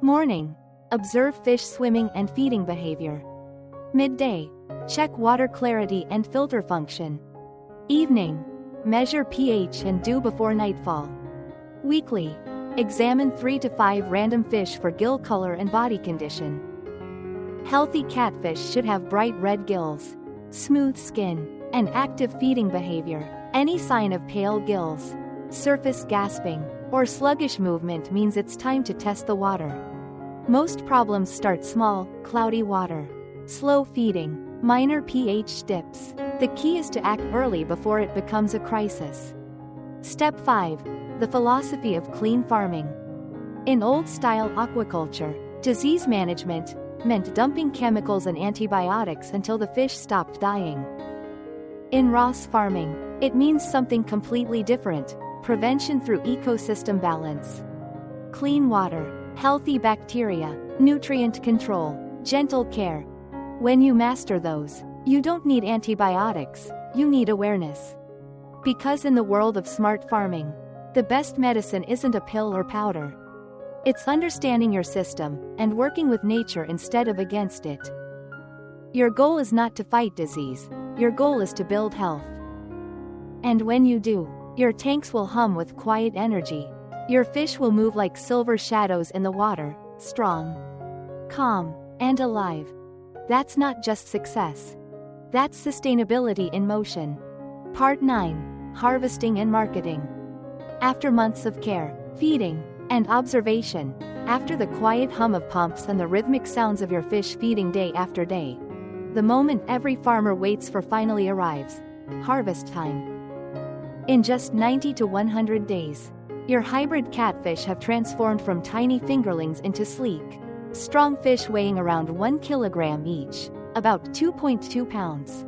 Morning. Observe fish swimming and feeding behavior. Midday. Check water clarity and filter function. Evening. Measure pH and dew before nightfall. Weekly. Examine 3 to 5 random fish for gill color and body condition. Healthy catfish should have bright red gills, smooth skin, and active feeding behavior. Any sign of pale gills, surface gasping, or sluggish movement means it's time to test the water. Most problems start small: cloudy water, slow feeding, minor pH dips. The key is to act early before it becomes a crisis. Step 5. The philosophy of clean farming. In old-style aquaculture, disease management meant dumping chemicals and antibiotics until the fish stopped dying. In RAS farming, it means something completely different: Prevention through ecosystem balance. Clean water, healthy bacteria, nutrient control, gentle care. When you master those, you don't need antibiotics, you need awareness. Because in the world of smart farming, the best medicine isn't a pill or powder. It's understanding your system and working with nature instead of against it. Your goal is not to fight disease, your goal is to build health. And when you do, your tanks will hum with quiet energy. Your fish will move like silver shadows in the water, strong, calm, and alive. That's not just success. That's sustainability in motion. Part 9. Harvesting and Marketing. After months of care, feeding, and observation, after the quiet hum of pumps and the rhythmic sounds of your fish feeding day after day, the moment every farmer waits for finally arrives: harvest time. In just 90 to 100 days, your hybrid catfish have transformed from tiny fingerlings into sleek, strong fish weighing around 1 kilogram each, about 2.2 pounds.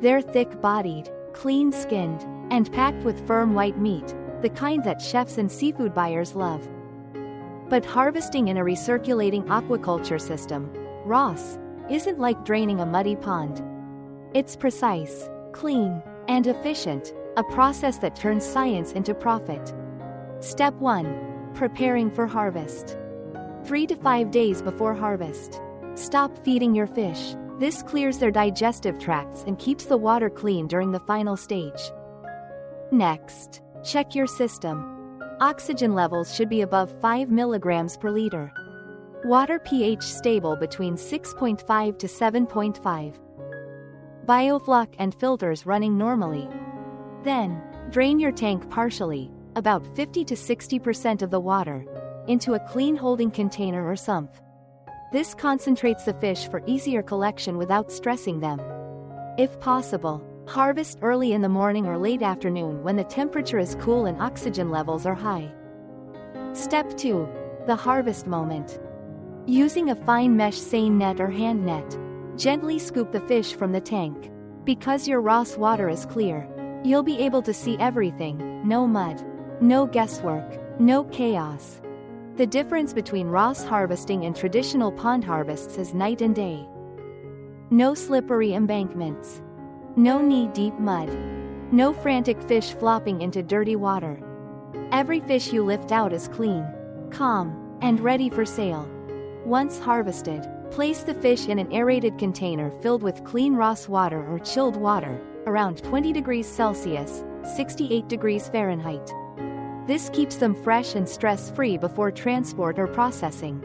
They're thick-bodied, clean-skinned, and packed with firm white meat, the kind that chefs and seafood buyers love. But harvesting in a recirculating aquaculture system, RAS, isn't like draining a muddy pond. It's precise, clean, and efficient, a process that turns science into profit. Step 1. Preparing for harvest. 3 to 5 days before harvest, stop feeding your fish. This clears their digestive tracts and keeps the water clean during the final stage. Next, check your system. Oxygen levels should be above 5 milligrams per liter. Water pH stable between 6.5 to 7.5. Biofloc and filters running normally. Then, drain your tank partially, about 50 to 60% of the water, into a clean holding container or sump. This concentrates the fish for easier collection without stressing them. If possible, harvest early in the morning or late afternoon when the temperature is cool and oxygen levels are high. Step 2. The harvest moment. Using a fine mesh seine net or hand net, gently scoop the fish from the tank. Because your RAS water is clear, you'll be able to see everything: no mud, no guesswork, no chaos. The difference between RAS harvesting and traditional pond harvests is night and day. No slippery embankments. No knee-deep mud. No frantic fish flopping into dirty water. Every fish you lift out is clean, calm, and ready for sale. Once harvested, place the fish in an aerated container filled with clean RAS water or chilled water, around 20 degrees Celsius, 68 degrees Fahrenheit. This keeps them fresh and stress-free before transport or processing.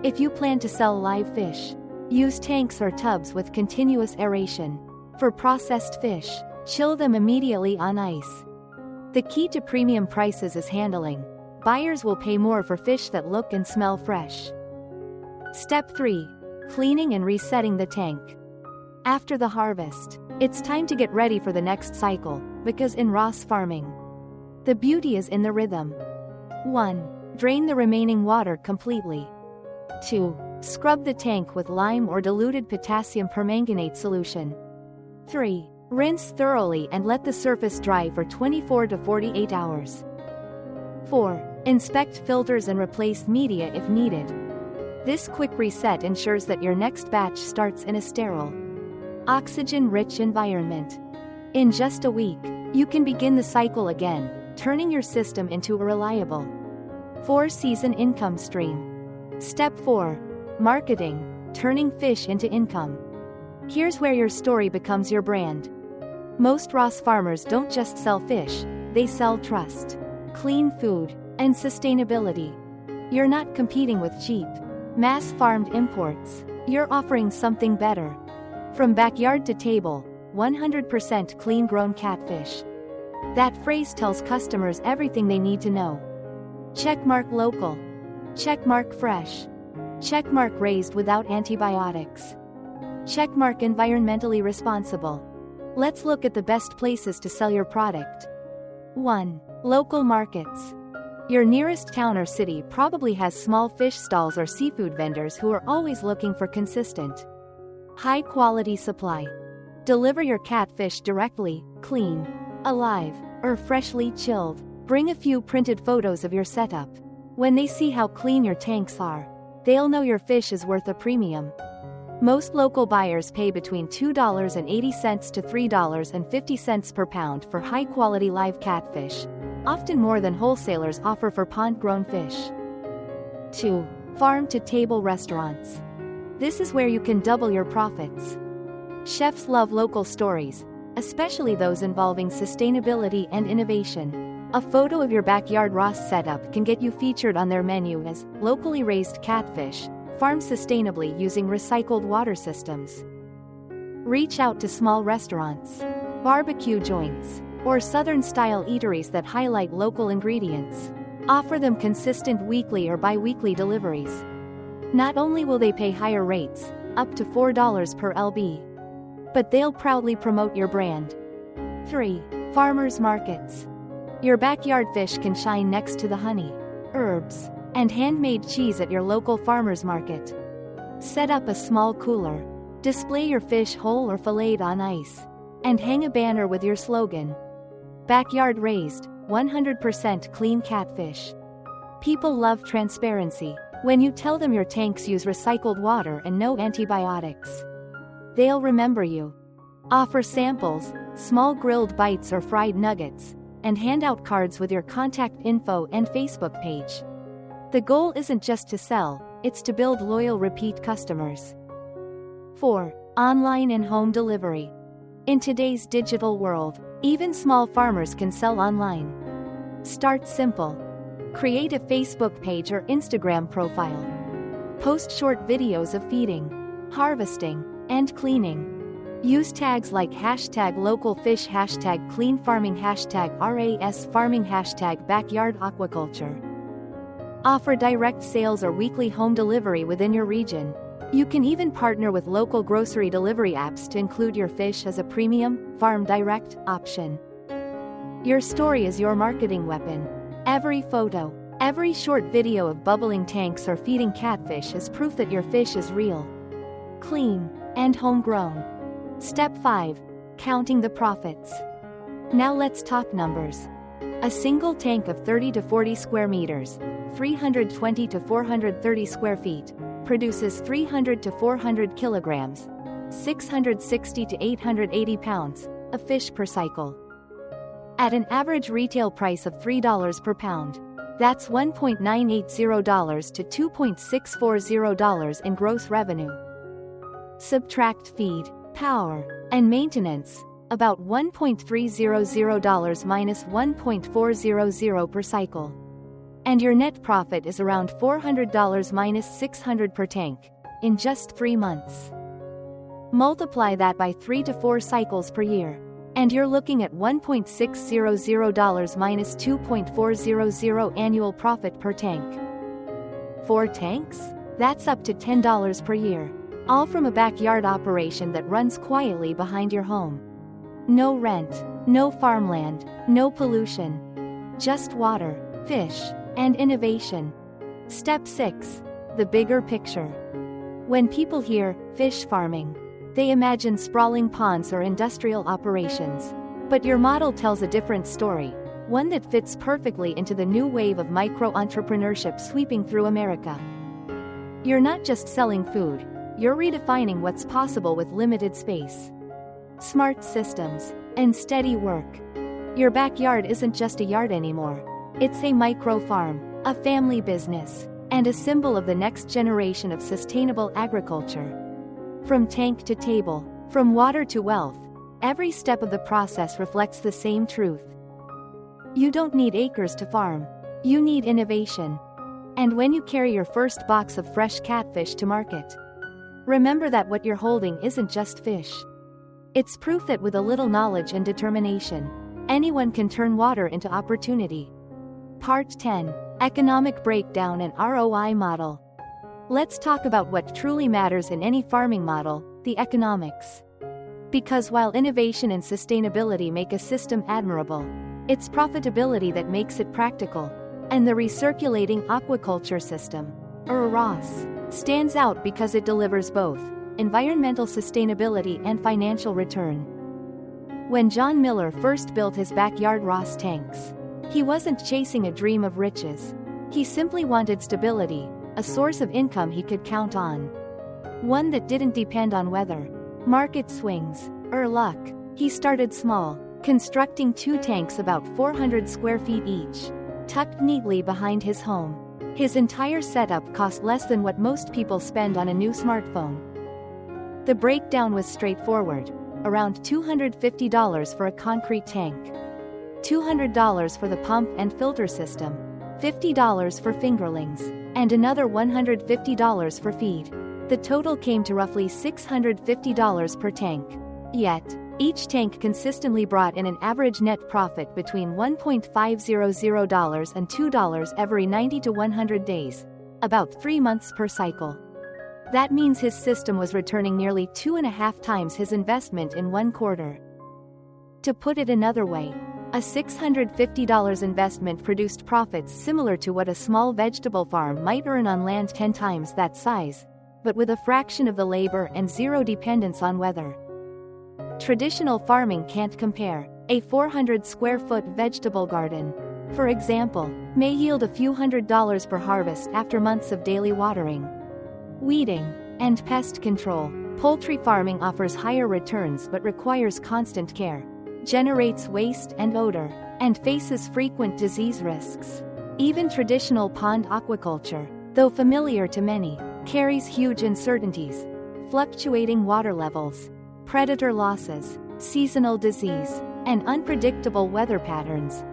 If you plan to sell live fish, use tanks or tubs with continuous aeration. For processed fish, chill them immediately on ice. The key to premium prices is handling. Buyers will pay more for fish that look and smell fresh. Step 3. Cleaning and resetting the tank. After the harvest, it's time to get ready for the next cycle, because in RAS farming, the beauty is in the rhythm. 1. Drain the remaining water completely. 2. Scrub the tank with lime or diluted potassium permanganate solution. 3. Rinse thoroughly and let the surface dry for 24 to 48 hours. 4. Inspect filters and replace media if needed. This quick reset ensures that your next batch starts in a sterile, oxygen-rich environment. In just a week, you can begin the cycle again, turning your system into a reliable 4-season income stream. Step 4. Marketing, turning fish into income. Here's where your story becomes your brand. Most RAS farmers don't just sell fish, they sell trust, clean food, and sustainability. You're not competing with cheap, mass-farmed imports. You're offering something better. From backyard to table, 100% clean-grown catfish. That phrase tells customers everything they need to know. Checkmark local. Checkmark fresh. Checkmark raised without antibiotics. Checkmark environmentally responsible. Let's look at the best places to sell your product. 1. Local markets. Your nearest town or city probably has small fish stalls or seafood vendors who are always looking for consistent, high-quality supply. Deliver your catfish directly, clean, alive, or freshly chilled, Bring a few printed photos of your setup. When they see how clean your tanks are, they'll know your fish is worth a premium. Most local buyers pay between $2.80 to $3.50 per pound for high-quality live catfish, often more than wholesalers offer for pond-grown fish. 2. Farm-to-table restaurants. This is where you can double your profits. Chefs love local stories, especially those involving sustainability and innovation. A photo of your backyard RAS setup can get you featured on their menu as locally raised catfish, farmed sustainably using recycled water systems. Reach out to small restaurants, barbecue joints, or southern-style eateries that highlight local ingredients. Offer them consistent weekly or bi-weekly deliveries. Not only will they pay higher rates, up to $4 per lb, but they'll proudly promote your brand. 3. Farmers markets. Your backyard fish can shine next to the honey, herbs, and handmade cheese at your local farmers market. Set up a small cooler, display your fish whole or filleted on ice, and hang a banner with your slogan, "Backyard raised, 100% clean catfish." People love transparency. When you tell them your tanks use recycled water and no antibiotics, they'll remember you. Offer samples, small grilled bites or fried nuggets, and hand out cards with your contact info and Facebook page. The goal isn't just to sell, it's to build loyal repeat customers. 4. Online and home delivery. In today's digital world, even small farmers can sell online. Start simple. Create a Facebook page or Instagram profile. Post short videos of feeding, harvesting, and cleaning. Use tags like #localfish, #cleanfarming, #RAS farming, #backyardaquaculture. Offer direct sales or weekly home delivery within your region. You can even partner with local grocery delivery apps to include your fish as a premium, farm direct option. Your story is your marketing weapon. Every photo, every short video of bubbling tanks or feeding catfish is proof that your fish is real, clean, and homegrown. Step 5. Counting the profits. Now let's talk numbers. A single tank of 30 to 40 square meters, 320 to 430 square feet, produces 300 to 400 kilograms, 660 to 880 pounds, of fish per cycle. At an average retail price of $3 per pound, that's $1.980 to $2.640 in gross revenue. Subtract feed, power, and maintenance, about $1.300 minus $1.400 per cycle. And your net profit is around $400 minus $600 per tank, in just 3 months. Multiply that by 3 to 4 cycles per year, and you're looking at $1.600 minus $2.400 annual profit per tank. 4 tanks? That's up to $10 per year. All from a backyard operation that runs quietly behind your home. No rent, no farmland, no pollution. Just water, fish, and innovation. Step 6. The bigger picture. When people hear fish farming, they imagine sprawling ponds or industrial operations. But your model tells a different story, one that fits perfectly into the new wave of micro-entrepreneurship sweeping through America. You're not just selling food, you're redefining what's possible with limited space, smart systems, and steady work. Your backyard isn't just a yard anymore. It's a micro-farm, a family business, and a symbol of the next generation of sustainable agriculture. From tank to table, from water to wealth, every step of the process reflects the same truth. You don't need acres to farm. You need innovation. And when you carry your first box of fresh catfish to market, remember that what you're holding isn't just fish. It's proof that with a little knowledge and determination, anyone can turn water into opportunity. Part 10. Economic Breakdown and ROI Model. Let's talk about what truly matters in any farming model, the economics. Because while innovation and sustainability make a system admirable, it's profitability that makes it practical. And the Recirculating Aquaculture System, or RAS, stands out because it delivers both environmental sustainability and financial return. When John Miller first built his backyard RAS tanks, He wasn't chasing a dream of riches. He simply wanted stability, a source of income he could count on. One that didn't depend on weather, market swings, or luck. He started small, constructing 2 tanks about 400 square feet each, tucked neatly behind his home. His entire setup cost less than what most people spend on a new smartphone. The breakdown was straightforward, around $250 for a concrete tank, $200 for the pump and filter system, $50 for fingerlings, and another $150 for feed. The total came to roughly $650 per tank. Yet, each tank consistently brought in an average net profit between $1.500 and $2 every 90 to 100 days, about 3 months per cycle. That means his system was returning nearly 2.5 times his investment in 1 quarter. To put it another way, a $650 investment produced profits similar to what a small vegetable farm might earn on land 10 times that size, but with a fraction of the labor and zero dependence on weather. Traditional farming can't compare. A 400 square foot vegetable garden, for example, may yield a few $100s per harvest after months of daily watering, weeding, and pest control. Poultry farming offers higher returns but requires constant care, generates waste and odor, and faces frequent disease risks. Even traditional pond aquaculture, though familiar to many, carries huge uncertainties: fluctuating water levels, predator losses, seasonal disease, and unpredictable weather patterns.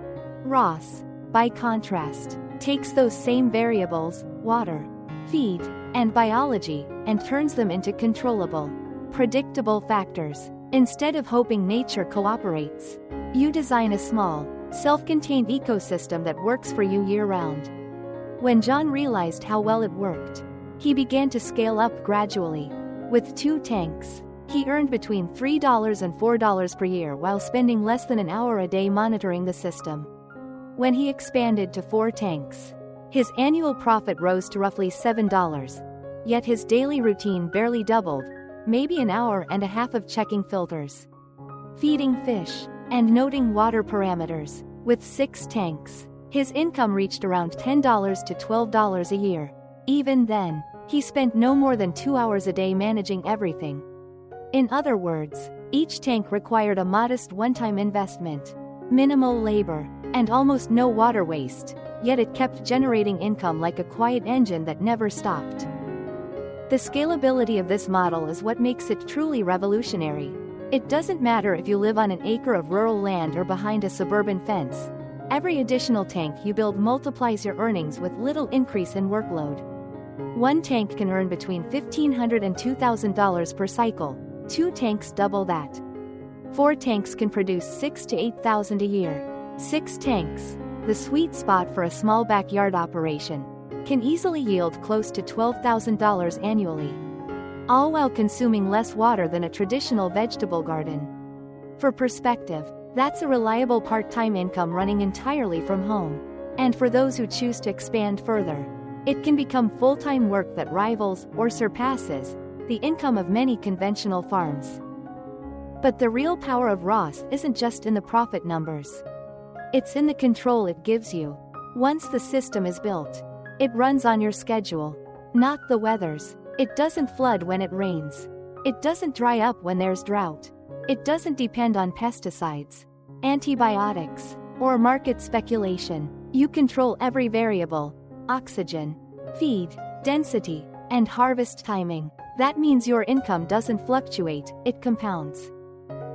RAS, by contrast, takes those same variables, water, feed, and biology, and turns them into controllable, predictable factors. Instead of hoping nature cooperates, you design a small, self-contained ecosystem that works for you year-round. When John realized how well it worked, he began to scale up gradually. With 2 tanks, he earned between $3 and $4 per year while spending less than an hour a day monitoring the system. When he expanded to 4 tanks, his annual profit rose to roughly $7. Yet his daily routine barely doubled, maybe an hour and a half of checking filters, feeding fish, and noting water parameters. With 6 tanks, his income reached around $10 to $12 a year. Even then, he spent no more than 2 hours a day managing everything. In other words, each tank required a modest one-time investment, minimal labor, and almost no water waste, yet it kept generating income like a quiet engine that never stopped. The scalability of this model is what makes it truly revolutionary. It doesn't matter if you live on an acre of rural land or behind a suburban fence. Every additional tank you build multiplies your earnings with little increase in workload. 1 tank can earn between $1,500 and $2,000 per cycle. 2 tanks double that. 4 tanks can produce $6,000 to $8,000 a year. 6 tanks, the sweet spot for a small backyard operation, can easily yield close to $12,000 annually, all while consuming less water than a traditional vegetable garden. For perspective, that's a reliable part-time income running entirely from home. And for those who choose to expand further, it can become full-time work that rivals or surpasses the income of many conventional farms. But the real power of RAS isn't just in the profit numbers. It's in the control it gives you. Once the system is built, it runs on your schedule, not the weather's. It doesn't flood when it rains. It doesn't dry up when there's drought. It doesn't depend on pesticides, antibiotics, or market speculation. You control every variable: oxygen, feed, density, and harvest timing. That means your income doesn't fluctuate, it compounds.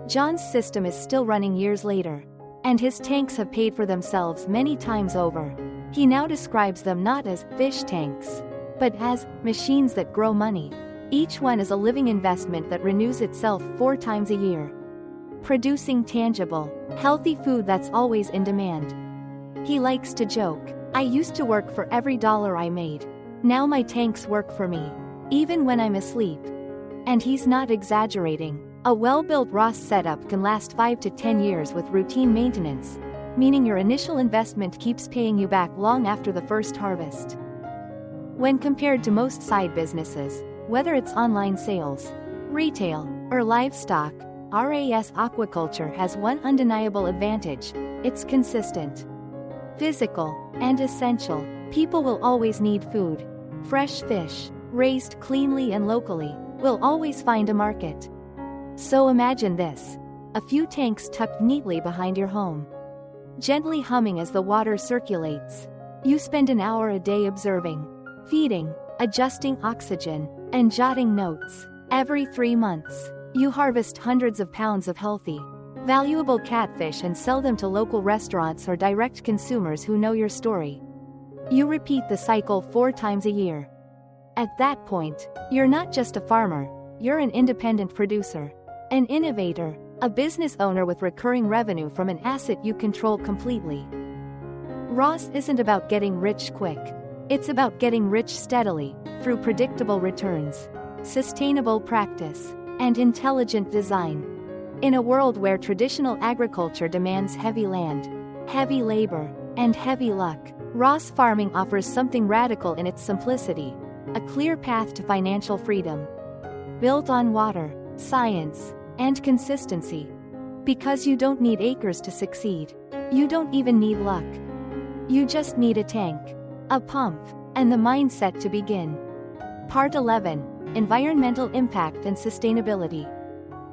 John's system is still running years later, and his tanks have paid for themselves many times over. He now describes them not as fish tanks, but as machines that grow money. Each one is a living investment that renews itself 4 times a year, producing tangible, healthy food that's always in demand. He likes to joke, "I used to work for every dollar I made. Now my tanks work for me, even when I'm asleep." And he's not exaggerating. A well-built RAS setup can last 5 to 10 years with routine maintenance, meaning your initial investment keeps paying you back long after the first harvest. When compared to most side businesses, whether it's online sales, retail, or livestock, RAS aquaculture has one undeniable advantage: it's consistent. physical, and essential. People will always need food. Fresh fish, raised cleanly and locally, will always find a market. So imagine this: a few tanks tucked neatly behind your home, gently humming as the water circulates. You spend an hour a day observing, feeding, adjusting oxygen, and jotting notes. Every 3 months, you harvest hundreds of pounds of healthy, valuable catfish and sell them to local restaurants or direct consumers who know your story. You repeat the cycle 4 times a year. At that point, you're not just a farmer, you're an independent producer, an innovator, a business owner with recurring revenue from an asset you control completely. RAS isn't about getting rich quick. It's about getting rich steadily, through predictable returns, sustainable practice, and intelligent design. In a world where traditional agriculture demands heavy land, heavy labor, and heavy luck, RAS farming offers something radical in its simplicity: a clear path to financial freedom. Built on water, science, and consistency. Because you don't need acres to succeed. You don't even need luck. You just need a tank, a pump, and the mindset to begin. Part 11: Environmental Impact and Sustainability.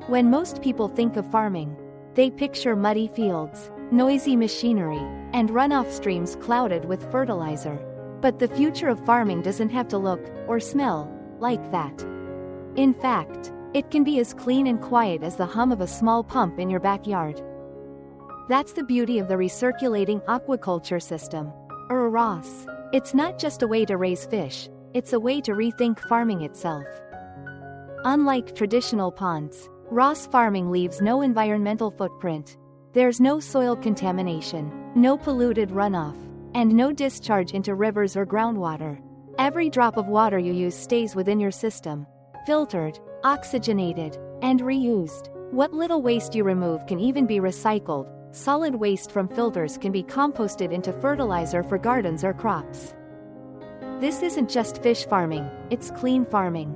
When most people think of farming, they picture muddy fields, noisy machinery, and runoff streams clouded with fertilizer. But the future of farming doesn't have to look, or smell, like that. In fact, it can be as clean and quiet as the hum of a small pump in your backyard. That's the beauty of the Recirculating Aquaculture System, or RAS. It's not just a way to raise fish, it's a way to rethink farming itself. Unlike traditional ponds, RAS farming leaves no environmental footprint. There's no soil contamination, no polluted runoff, and no discharge into rivers or groundwater. Every drop of water you use stays within your system, filtered, oxygenated, and reused. What little waste you remove can even be recycled. Solid waste from filters can be composted into fertilizer for gardens or crops. This isn't just fish farming, it's clean farming.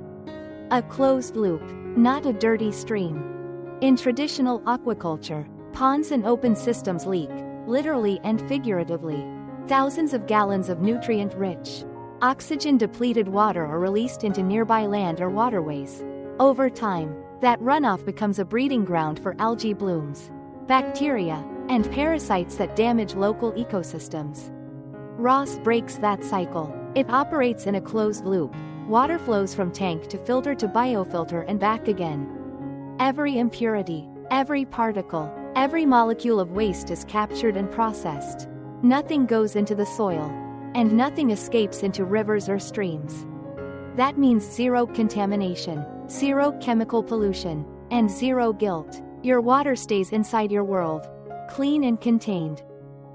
A closed loop, not a dirty stream. In traditional aquaculture, ponds and open systems leak, literally and figuratively. Thousands of gallons of nutrient-rich, oxygen-depleted water are released into nearby land or waterways. Over time, that runoff becomes a breeding ground for algae blooms, bacteria, and parasites that damage local ecosystems. RAS breaks that cycle. It operates in a closed loop. Water flows from tank to filter to biofilter and back again. Every impurity, every particle, every molecule of waste is captured and processed. Nothing goes into the soil, and nothing escapes into rivers or streams. That means zero contamination, zero chemical pollution, and zero guilt. Your water stays inside your world, clean and contained.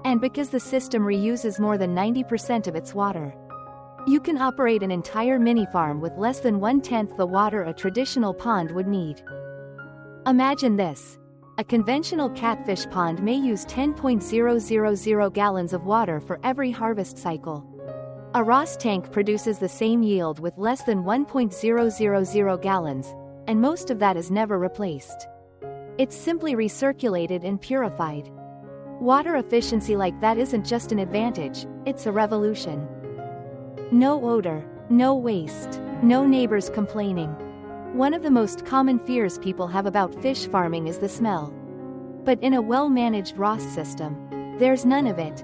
And because the system reuses more than 90% of its water, you can operate an entire mini-farm with less than 1/10 the water a traditional pond would need. Imagine this. A conventional catfish pond may use 10.000 gallons of water for every harvest cycle. A RAS tank produces the same yield with less than 1.000 gallons, and most of that is never replaced. It's simply recirculated and purified. Water efficiency like that isn't just an advantage, it's a revolution. No odor, no waste, no neighbors complaining. One of the most common fears people have about fish farming is the smell. But in a well-managed RAS system, there's none of it.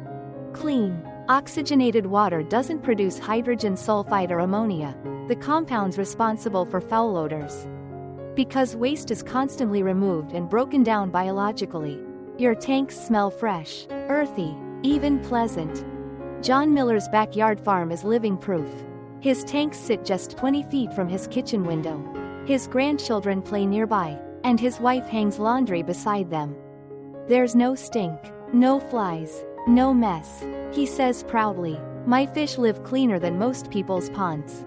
Clean, oxygenated water doesn't produce hydrogen sulfide or ammonia, the compounds responsible for foul odors. Because waste is constantly removed and broken down biologically, your tanks smell fresh, earthy, even pleasant. John Miller's backyard farm is living proof. His tanks sit just 20 feet from his kitchen window. His grandchildren play nearby, and his wife hangs laundry beside them. There's no stink, no flies, no mess, he says proudly. My fish live cleaner than most people's ponds.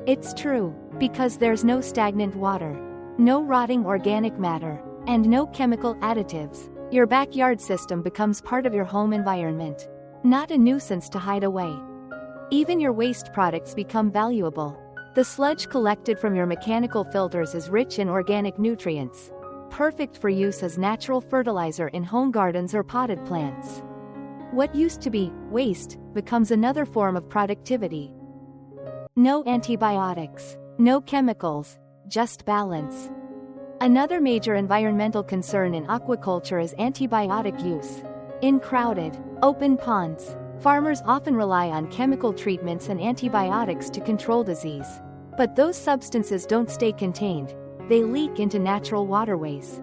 It's true, because there's no stagnant water, no rotting organic matter, and no chemical additives. Your backyard system becomes part of your home environment, not a nuisance to hide away. Even your waste products become valuable. The sludge collected from your mechanical filters is rich in organic nutrients, perfect for use as natural fertilizer in home gardens or potted plants. What used to be waste becomes another form of productivity. No antibiotics, no chemicals, just balance. Another major environmental concern in aquaculture is antibiotic use. In crowded, open ponds, farmers often rely on chemical treatments and antibiotics to control disease. But those substances don't stay contained, they leak into natural waterways,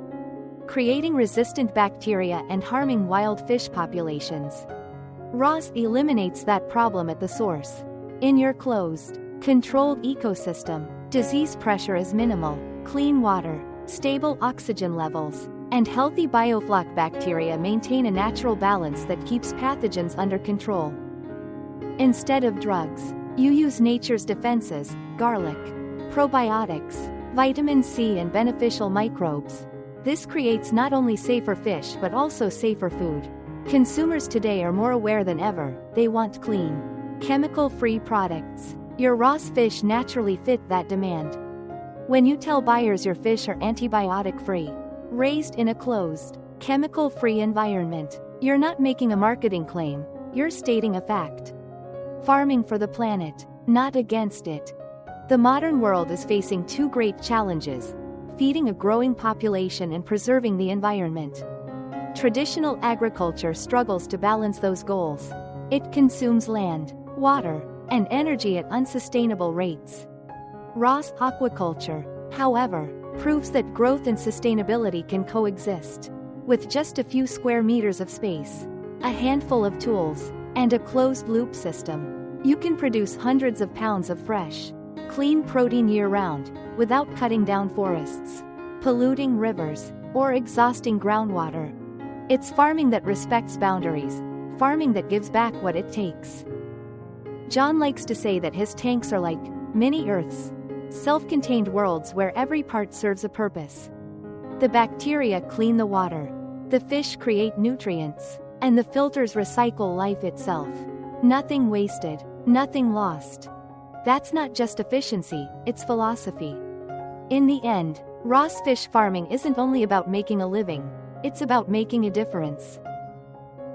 creating resistant bacteria and harming wild fish populations. RAS eliminates that problem at the source. In your closed, controlled ecosystem, disease pressure is minimal, clean water, stable oxygen levels, and healthy biofloc bacteria maintain a natural balance that keeps pathogens under control. Instead of drugs, you use nature's defenses, garlic, probiotics, vitamin C and beneficial microbes. This creates not only safer fish but also safer food. Consumers today are more aware than ever, they want clean, chemical-free products. Your RAS fish naturally fit that demand. When you tell buyers your fish are antibiotic-free, raised in a closed, chemical-free environment, you're not making a marketing claim, you're stating a fact. Farming for the planet, not against it. The modern world is facing two great challenges: feeding a growing population and preserving the environment. Traditional agriculture struggles to balance those goals. It consumes land, water, and energy at unsustainable rates. RAS aquaculture, however, proves that growth and sustainability can coexist. With just a few square meters of space, a handful of tools, and a closed-loop system, you can produce hundreds of pounds of fresh, clean protein year-round, without cutting down forests, polluting rivers, or exhausting groundwater. It's farming that respects boundaries, farming that gives back what it takes. John likes to say that his tanks are like mini-Earths, self-contained worlds where every part serves a purpose. The bacteria clean the water, the fish create nutrients, and the filters recycle life itself. Nothing wasted, nothing lost. That's not just efficiency, it's philosophy. In the end, RAS fish farming isn't only about making a living, it's about making a difference.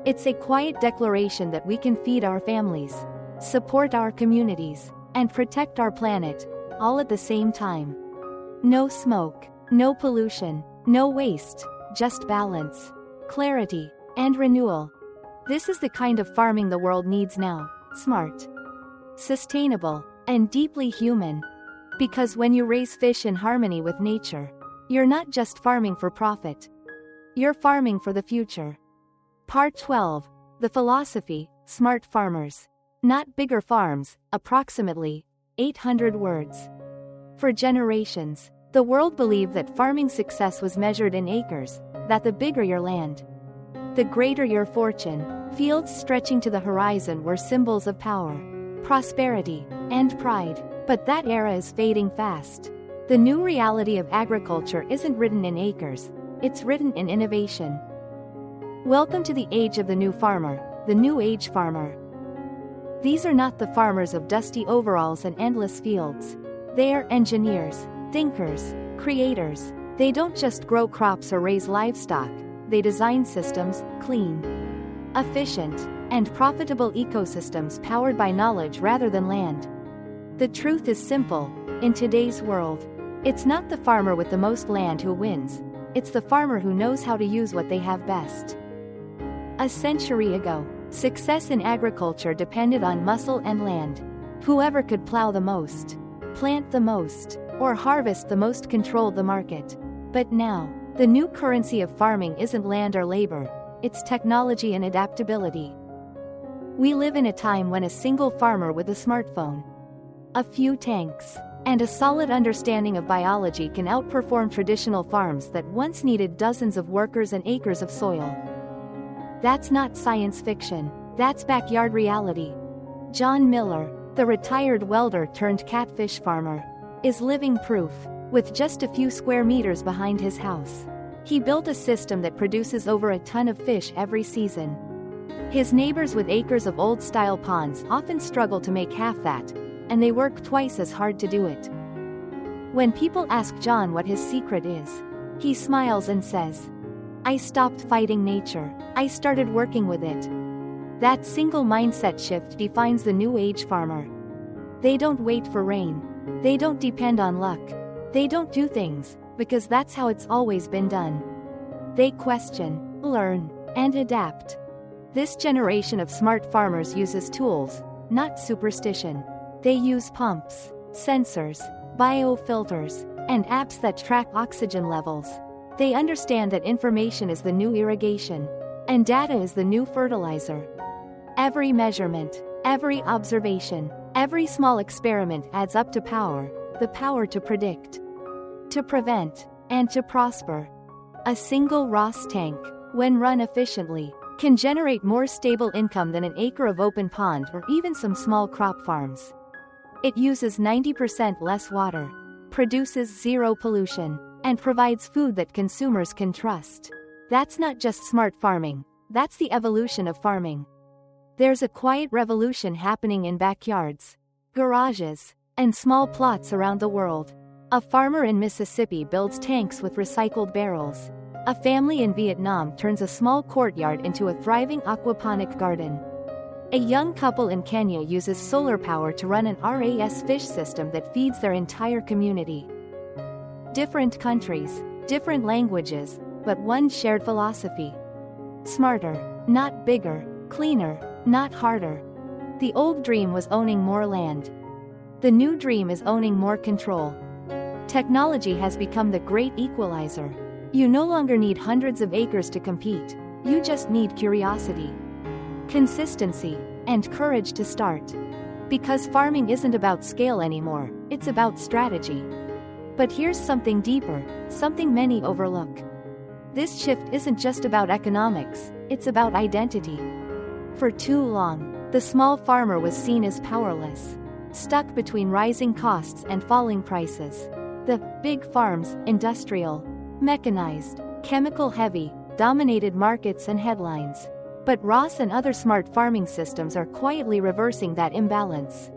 It's a quiet declaration that we can feed our families, support our communities, and protect our planet, all at the same time. No smoke, no pollution, no waste, just balance, clarity, and renewal. This is the kind of farming the world needs now: smart, sustainable, and deeply human. Because when you raise fish in harmony with nature, you're not just farming for profit. You're farming for the future. Part 12. The Philosophy: Smart Farmers. Not bigger farms, approximately 800 words. For generations, the world believed that farming success was measured in acres, that the bigger your land, the greater your fortune. Fields stretching to the horizon were symbols of power, prosperity, and pride. But that era is fading fast. The new reality of agriculture isn't written in acres, it's written in innovation. Welcome to the age of the new farmer, the new age farmer. These are not the farmers of dusty overalls and endless fields. They are engineers, thinkers, creators. They don't just grow crops or raise livestock, they design systems, clean, efficient, and profitable ecosystems powered by knowledge rather than land. The truth is simple: in today's world, it's not the farmer with the most land who wins, it's the farmer who knows how to use what they have best. A century ago, success in agriculture depended on muscle and land. Whoever could plow the most, plant the most, or harvest the most controlled the market. But now, the new currency of farming isn't land or labor, it's technology and adaptability. We live in a time when a single farmer with a smartphone, a few tanks, and a solid understanding of biology can outperform traditional farms that once needed dozens of workers and acres of soil. That's not science fiction, that's backyard reality. John Miller, the retired welder turned catfish farmer, is living proof. With just a few square meters behind his house, he built a system that produces over a ton of fish every season. His neighbors with acres of old-style ponds often struggle to make half that, and they work twice as hard to do it. When people ask John what his secret is, he smiles and says, "I stopped fighting nature, I started working with it." That single mindset shift defines the new age farmer. They don't wait for rain. They don't depend on luck. They don't do things because that's how it's always been done. They question, learn, and adapt. This generation of smart farmers uses tools, not superstition. They use pumps, sensors, biofilters, and apps that track oxygen levels. They understand that information is the new irrigation, and data is the new fertilizer. Every measurement, every observation, every small experiment adds up to power, the power to predict, to prevent, and to prosper. A single RAS tank, when run efficiently, can generate more stable income than an acre of open pond or even some small crop farms. It uses 90% less water, produces zero pollution, and provides food that consumers can trust. That's not just smart farming, that's the evolution of farming. There's a quiet revolution happening in backyards, garages, and small plots around the world. A farmer in Mississippi builds tanks with recycled barrels. A family in Vietnam turns a small courtyard into a thriving aquaponic garden. A young couple in Kenya uses solar power to run an RAS fish system that feeds their entire community. Different countries, different languages, but one shared philosophy. Smarter, not bigger, cleaner, not harder. The old dream was owning more land. The new dream is owning more control. Technology has become the great equalizer. You no longer need hundreds of acres to compete, you just need curiosity, consistency, and courage to start. Because farming isn't about scale anymore, it's about strategy. But here's something deeper, something many overlook. This shift isn't just about economics, it's about identity. For too long, the small farmer was seen as powerless, stuck between rising costs and falling prices. The big farms, industrial, mechanized, chemical-heavy, dominated markets and headlines. But RAS and other smart farming systems are quietly reversing that imbalance.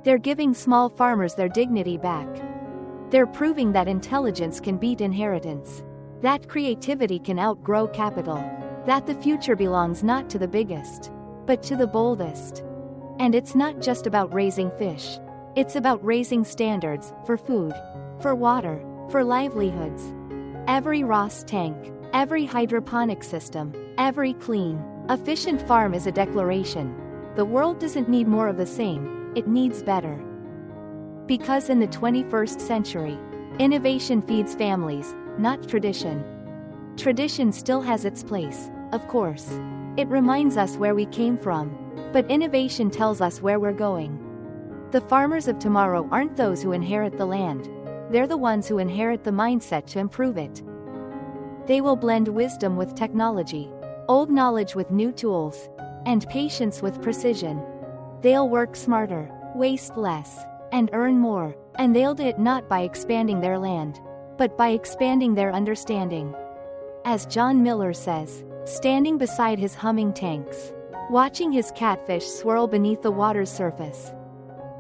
They're giving small farmers their dignity back. They're proving that intelligence can beat inheritance, that creativity can outgrow capital, that the future belongs not to the biggest, but to the boldest. And it's not just about raising fish. It's about raising standards for food, for water, for livelihoods. Every RAS tank, every hydroponic system, every clean, efficient farm is a declaration. The world doesn't need more of the same, it needs better. Because in the 21st century, innovation feeds families, not tradition. Tradition still has its place, of course. It reminds us where we came from, but innovation tells us where we're going. The farmers of tomorrow aren't those who inherit the land. They're the ones who inherit the mindset to improve it. They will blend wisdom with technology, old knowledge with new tools, and patience with precision. They'll work smarter, waste less, and earn more, and they'll do it not by expanding their land, but by expanding their understanding. As John Miller says, standing beside his humming tanks, watching his catfish swirl beneath the water's surface.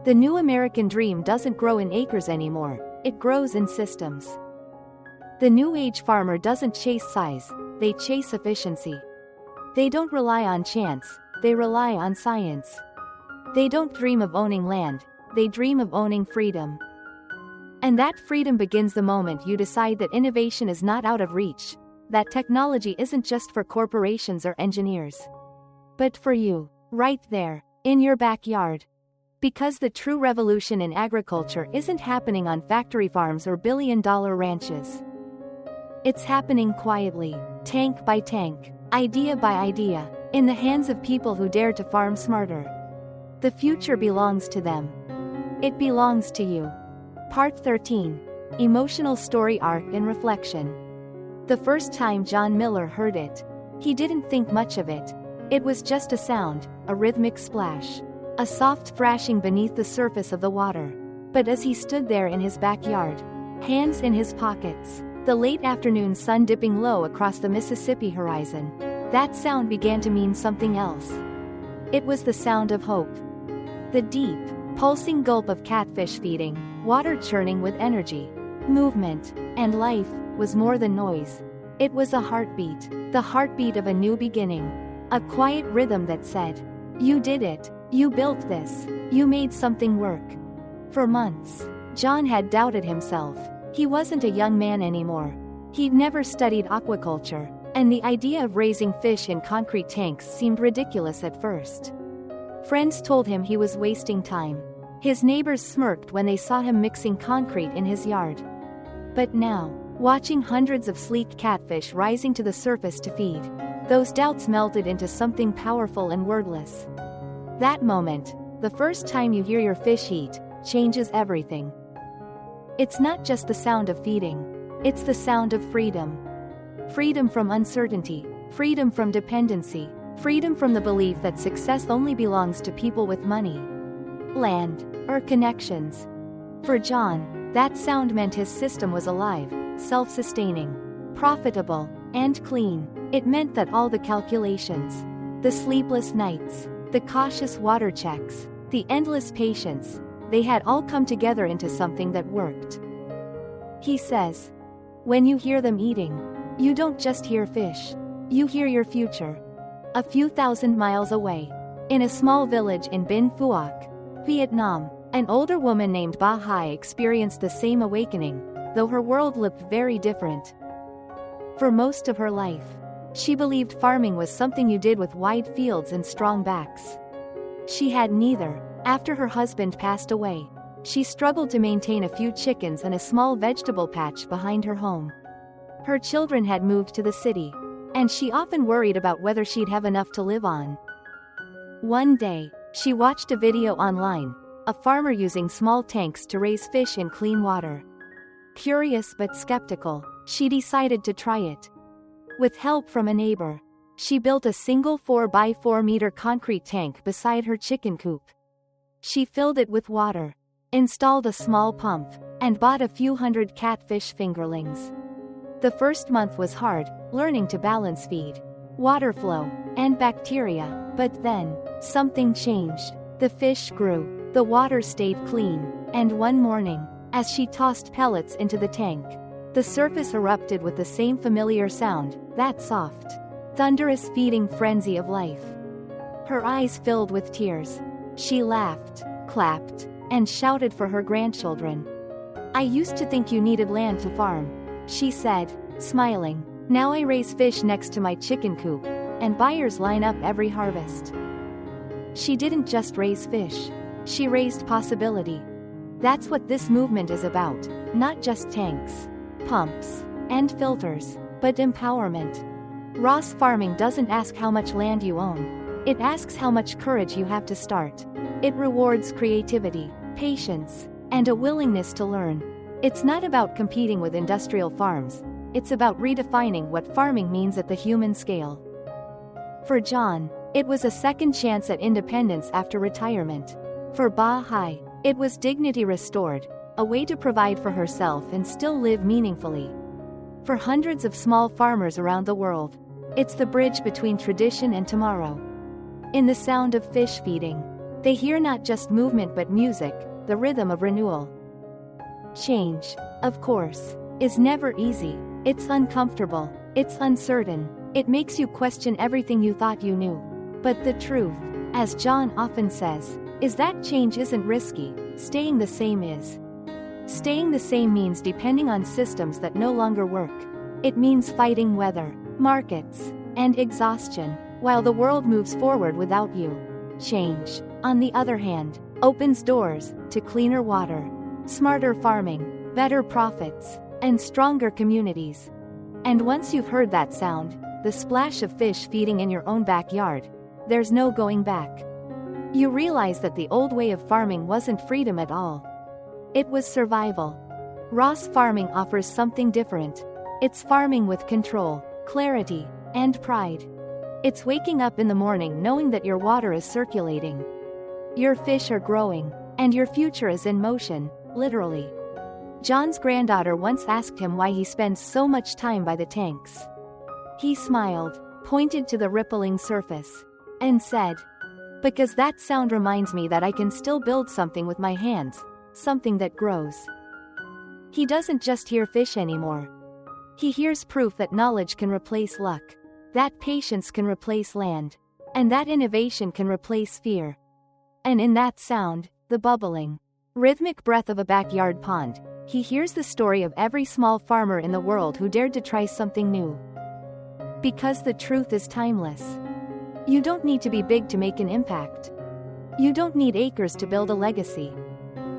The new American dream doesn't grow in acres anymore, it grows in systems. The new age farmer doesn't chase size, they chase efficiency. They don't rely on chance, they rely on science. They don't dream of owning land, they dream of owning freedom. And that freedom begins the moment you decide that innovation is not out of reach, that technology isn't just for corporations or engineers, but for you, right there, in your backyard. Because the true revolution in agriculture isn't happening on factory farms or billion-dollar ranches. It's happening quietly, tank by tank, idea by idea, in the hands of people who dare to farm smarter. The future belongs to them. It belongs to you. Part 13. Emotional Story Arc and Reflection. The first time John Miller heard it, he didn't think much of it. It was just a sound, a rhythmic splash, a soft thrashing beneath the surface of the water. But as he stood there in his backyard, hands in his pockets, the late afternoon sun dipping low across the Mississippi horizon, that sound began to mean something else. It was the sound of hope. The deep, pulsing gulp of catfish feeding, water churning with energy, movement, and life, was more than noise. It was a heartbeat, the heartbeat of a new beginning. A quiet rhythm that said, "You did it. You built this. You made something work." For months, John had doubted himself. He wasn't a young man anymore. He'd never studied aquaculture, and the idea of raising fish in concrete tanks seemed ridiculous at first. Friends told him he was wasting time. His neighbors smirked when they saw him mixing concrete in his yard. But now, watching hundreds of sleek catfish rising to the surface to feed, those doubts melted into something powerful and wordless. That moment, the first time you hear your fish eat, changes everything. It's not just the sound of feeding. It's the sound of freedom. Freedom from uncertainty, freedom from dependency, freedom from the belief that success only belongs to people with money, land, or connections. For John, that sound meant his system was alive, self-sustaining, profitable, and clean. It meant that all the calculations, the sleepless nights, the cautious water checks, the endless patience, they had all come together into something that worked. He says, "When you hear them eating, you don't just hear fish. You hear your future." A few thousand miles away, in a small village in Binh Phuoc, Vietnam, an older woman named Ba Hai experienced the same awakening, though her world looked very different. For most of her life, she believed farming was something you did with wide fields and strong backs. She had neither. After her husband passed away, she struggled to maintain a few chickens and a small vegetable patch behind her home. Her children had moved to the city, and she often worried about whether she'd have enough to live on. One day, she watched a video online, a farmer using small tanks to raise fish in clean water. Curious but skeptical, she decided to try it. With help from a neighbor, she built a single 4x4-meter concrete tank beside her chicken coop. She filled it with water, installed a small pump, and bought a few hundred catfish fingerlings. The first month was hard, learning to balance feed, water flow, and bacteria, but then, something changed. The fish grew, the water stayed clean, and one morning, as she tossed pellets into the tank, the surface erupted with the same familiar sound, that soft, thunderous feeding frenzy of life. Her eyes filled with tears. She laughed, clapped, and shouted for her grandchildren. "I used to think you needed land to farm," she said, smiling. "Now I raise fish next to my chicken coop, and buyers line up every harvest." She didn't just raise fish. She raised possibility. That's what this movement is about, not just tanks, pumps, and filters, but empowerment. RAS farming doesn't ask how much land you own. It asks how much courage you have to start. It rewards creativity, patience, and a willingness to learn. It's not about competing with industrial farms. It's about redefining what farming means at the human scale. For John, it was a second chance at independence after retirement. For Ba Hai, it was dignity restored, a way to provide for herself and still live meaningfully. For hundreds of small farmers around the world, it's the bridge between tradition and tomorrow. In the sound of fish feeding, they hear not just movement but music, the rhythm of renewal. Change, of course, is never easy. It's uncomfortable, it's uncertain, it makes you question everything you thought you knew. But the truth, as John often says, is that change isn't risky, staying the same is. Staying the same means depending on systems that no longer work. It means fighting weather, markets, and exhaustion, while the world moves forward without you. Change, on the other hand, opens doors to cleaner water, smarter farming, better profits, and stronger communities. And once you've heard that sound, the splash of fish feeding in your own backyard, there's no going back. You realize that the old way of farming wasn't freedom at all. It was survival. RAS farming offers something different. It's farming with control, clarity, and pride. It's waking up in the morning knowing that your water is circulating, your fish are growing, and your future is in motion, literally. John's granddaughter once asked him why he spends so much time by the tanks. He smiled, pointed to the rippling surface, and said, "Because that sound reminds me that I can still build something with my hands, something that grows." He doesn't just hear fish anymore. He hears proof that knowledge can replace luck, that patience can replace land, And that innovation can replace fear. And in that sound, the bubbling, rhythmic breath of a backyard pond, he hears the story of every small farmer in the world who dared to try something new. Because the truth is timeless. You don't need to be big to make an impact. You don't need acres to build a legacy.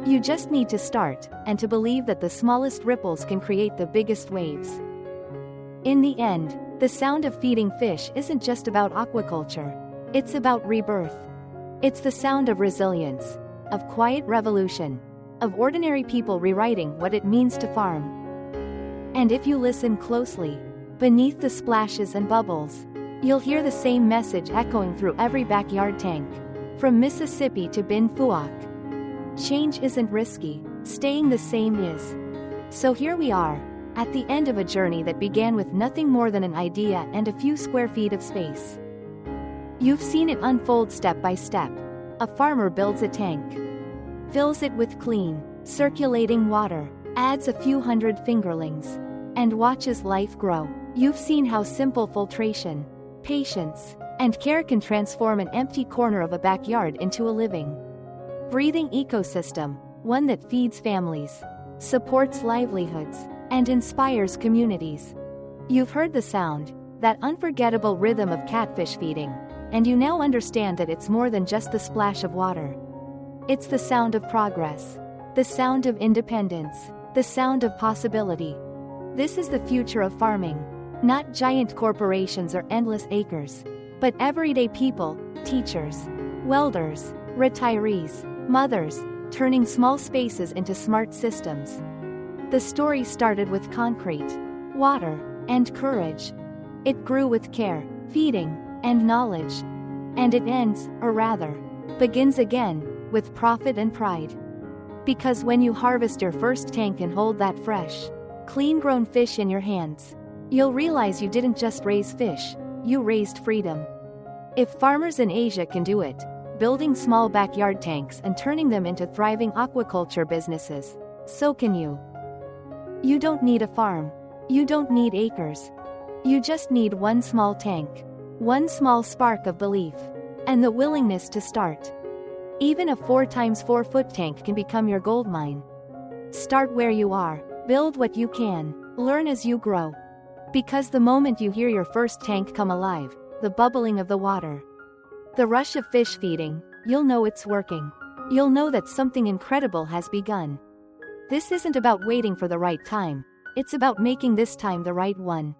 You just need to start, and to believe that the smallest ripples can create the biggest waves. In the end, the sound of feeding fish isn't just about aquaculture. It's about rebirth. It's the sound of resilience, of quiet revolution, of ordinary people rewriting what it means to farm. And if you listen closely, beneath the splashes and bubbles, you'll hear the same message echoing through every backyard tank, from Mississippi to Bin Phuoc. Change isn't risky, staying the same is. So here we are, at the end of a journey that began with nothing more than an idea and a few square feet of space. You've seen it unfold step by step. A farmer builds a tank, fills it with clean, circulating water, adds a few hundred fingerlings, and watches life grow. You've seen how simple filtration, patience, and care can transform an empty corner of a backyard into a living, breathing ecosystem, one that feeds families, supports livelihoods, and inspires communities. You've heard the sound, that unforgettable rhythm of catfish feeding, and you now understand that it's more than just the splash of water. It's the sound of progress, the sound of independence, the sound of possibility. This is the future of farming. Not giant corporations or endless acres, but everyday people, teachers, welders, retirees, mothers, turning small spaces into smart systems. The story started with concrete, water, and courage. It grew with care, feeding, and knowledge. And it ends, or rather, begins again, with profit and pride. Because when you harvest your first tank and hold that fresh, clean-grown fish in your hands, you'll realize you didn't just raise fish, you raised freedom. If farmers in Asia can do it, building small backyard tanks and turning them into thriving aquaculture businesses, so can you. You don't need a farm. You don't need acres. You just need one small tank, one small spark of belief, and the willingness to start. Even a 4x4 foot tank can become your gold mine. Start where you are, build what you can, learn as you grow. Because the moment you hear your first tank come alive, the bubbling of the water, the rush of fish feeding, you'll know it's working. You'll know that something incredible has begun. This isn't about waiting for the right time, it's about making this time the right one.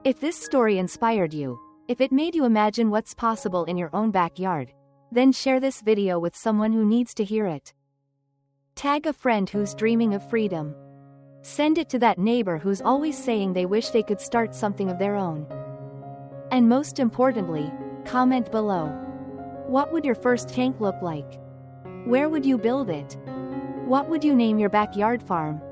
If this story inspired you, if it made you imagine what's possible in your own backyard, then share this video with someone who needs to hear it. Tag a friend who's dreaming of freedom. Send it to that neighbor who's always saying they wish they could start something of their own. And most importantly, comment below. What would your first tank look like? Where would you build it? What would you name your backyard farm?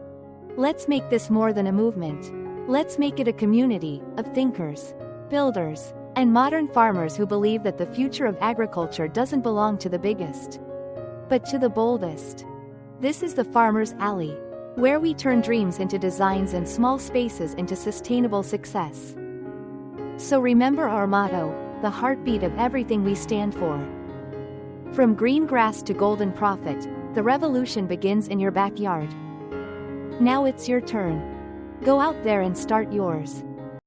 Let's make this more than a movement. Let's make it a community of thinkers, builders, and modern farmers who believe that the future of agriculture doesn't belong to the biggest, but to the boldest. This is the Farmer's Alley, where we turn dreams into designs and small spaces into sustainable success. So remember our motto, the heartbeat of everything we stand for. From green grass to golden profit, the revolution begins in your backyard. Now it's your turn. Go out there and start yours.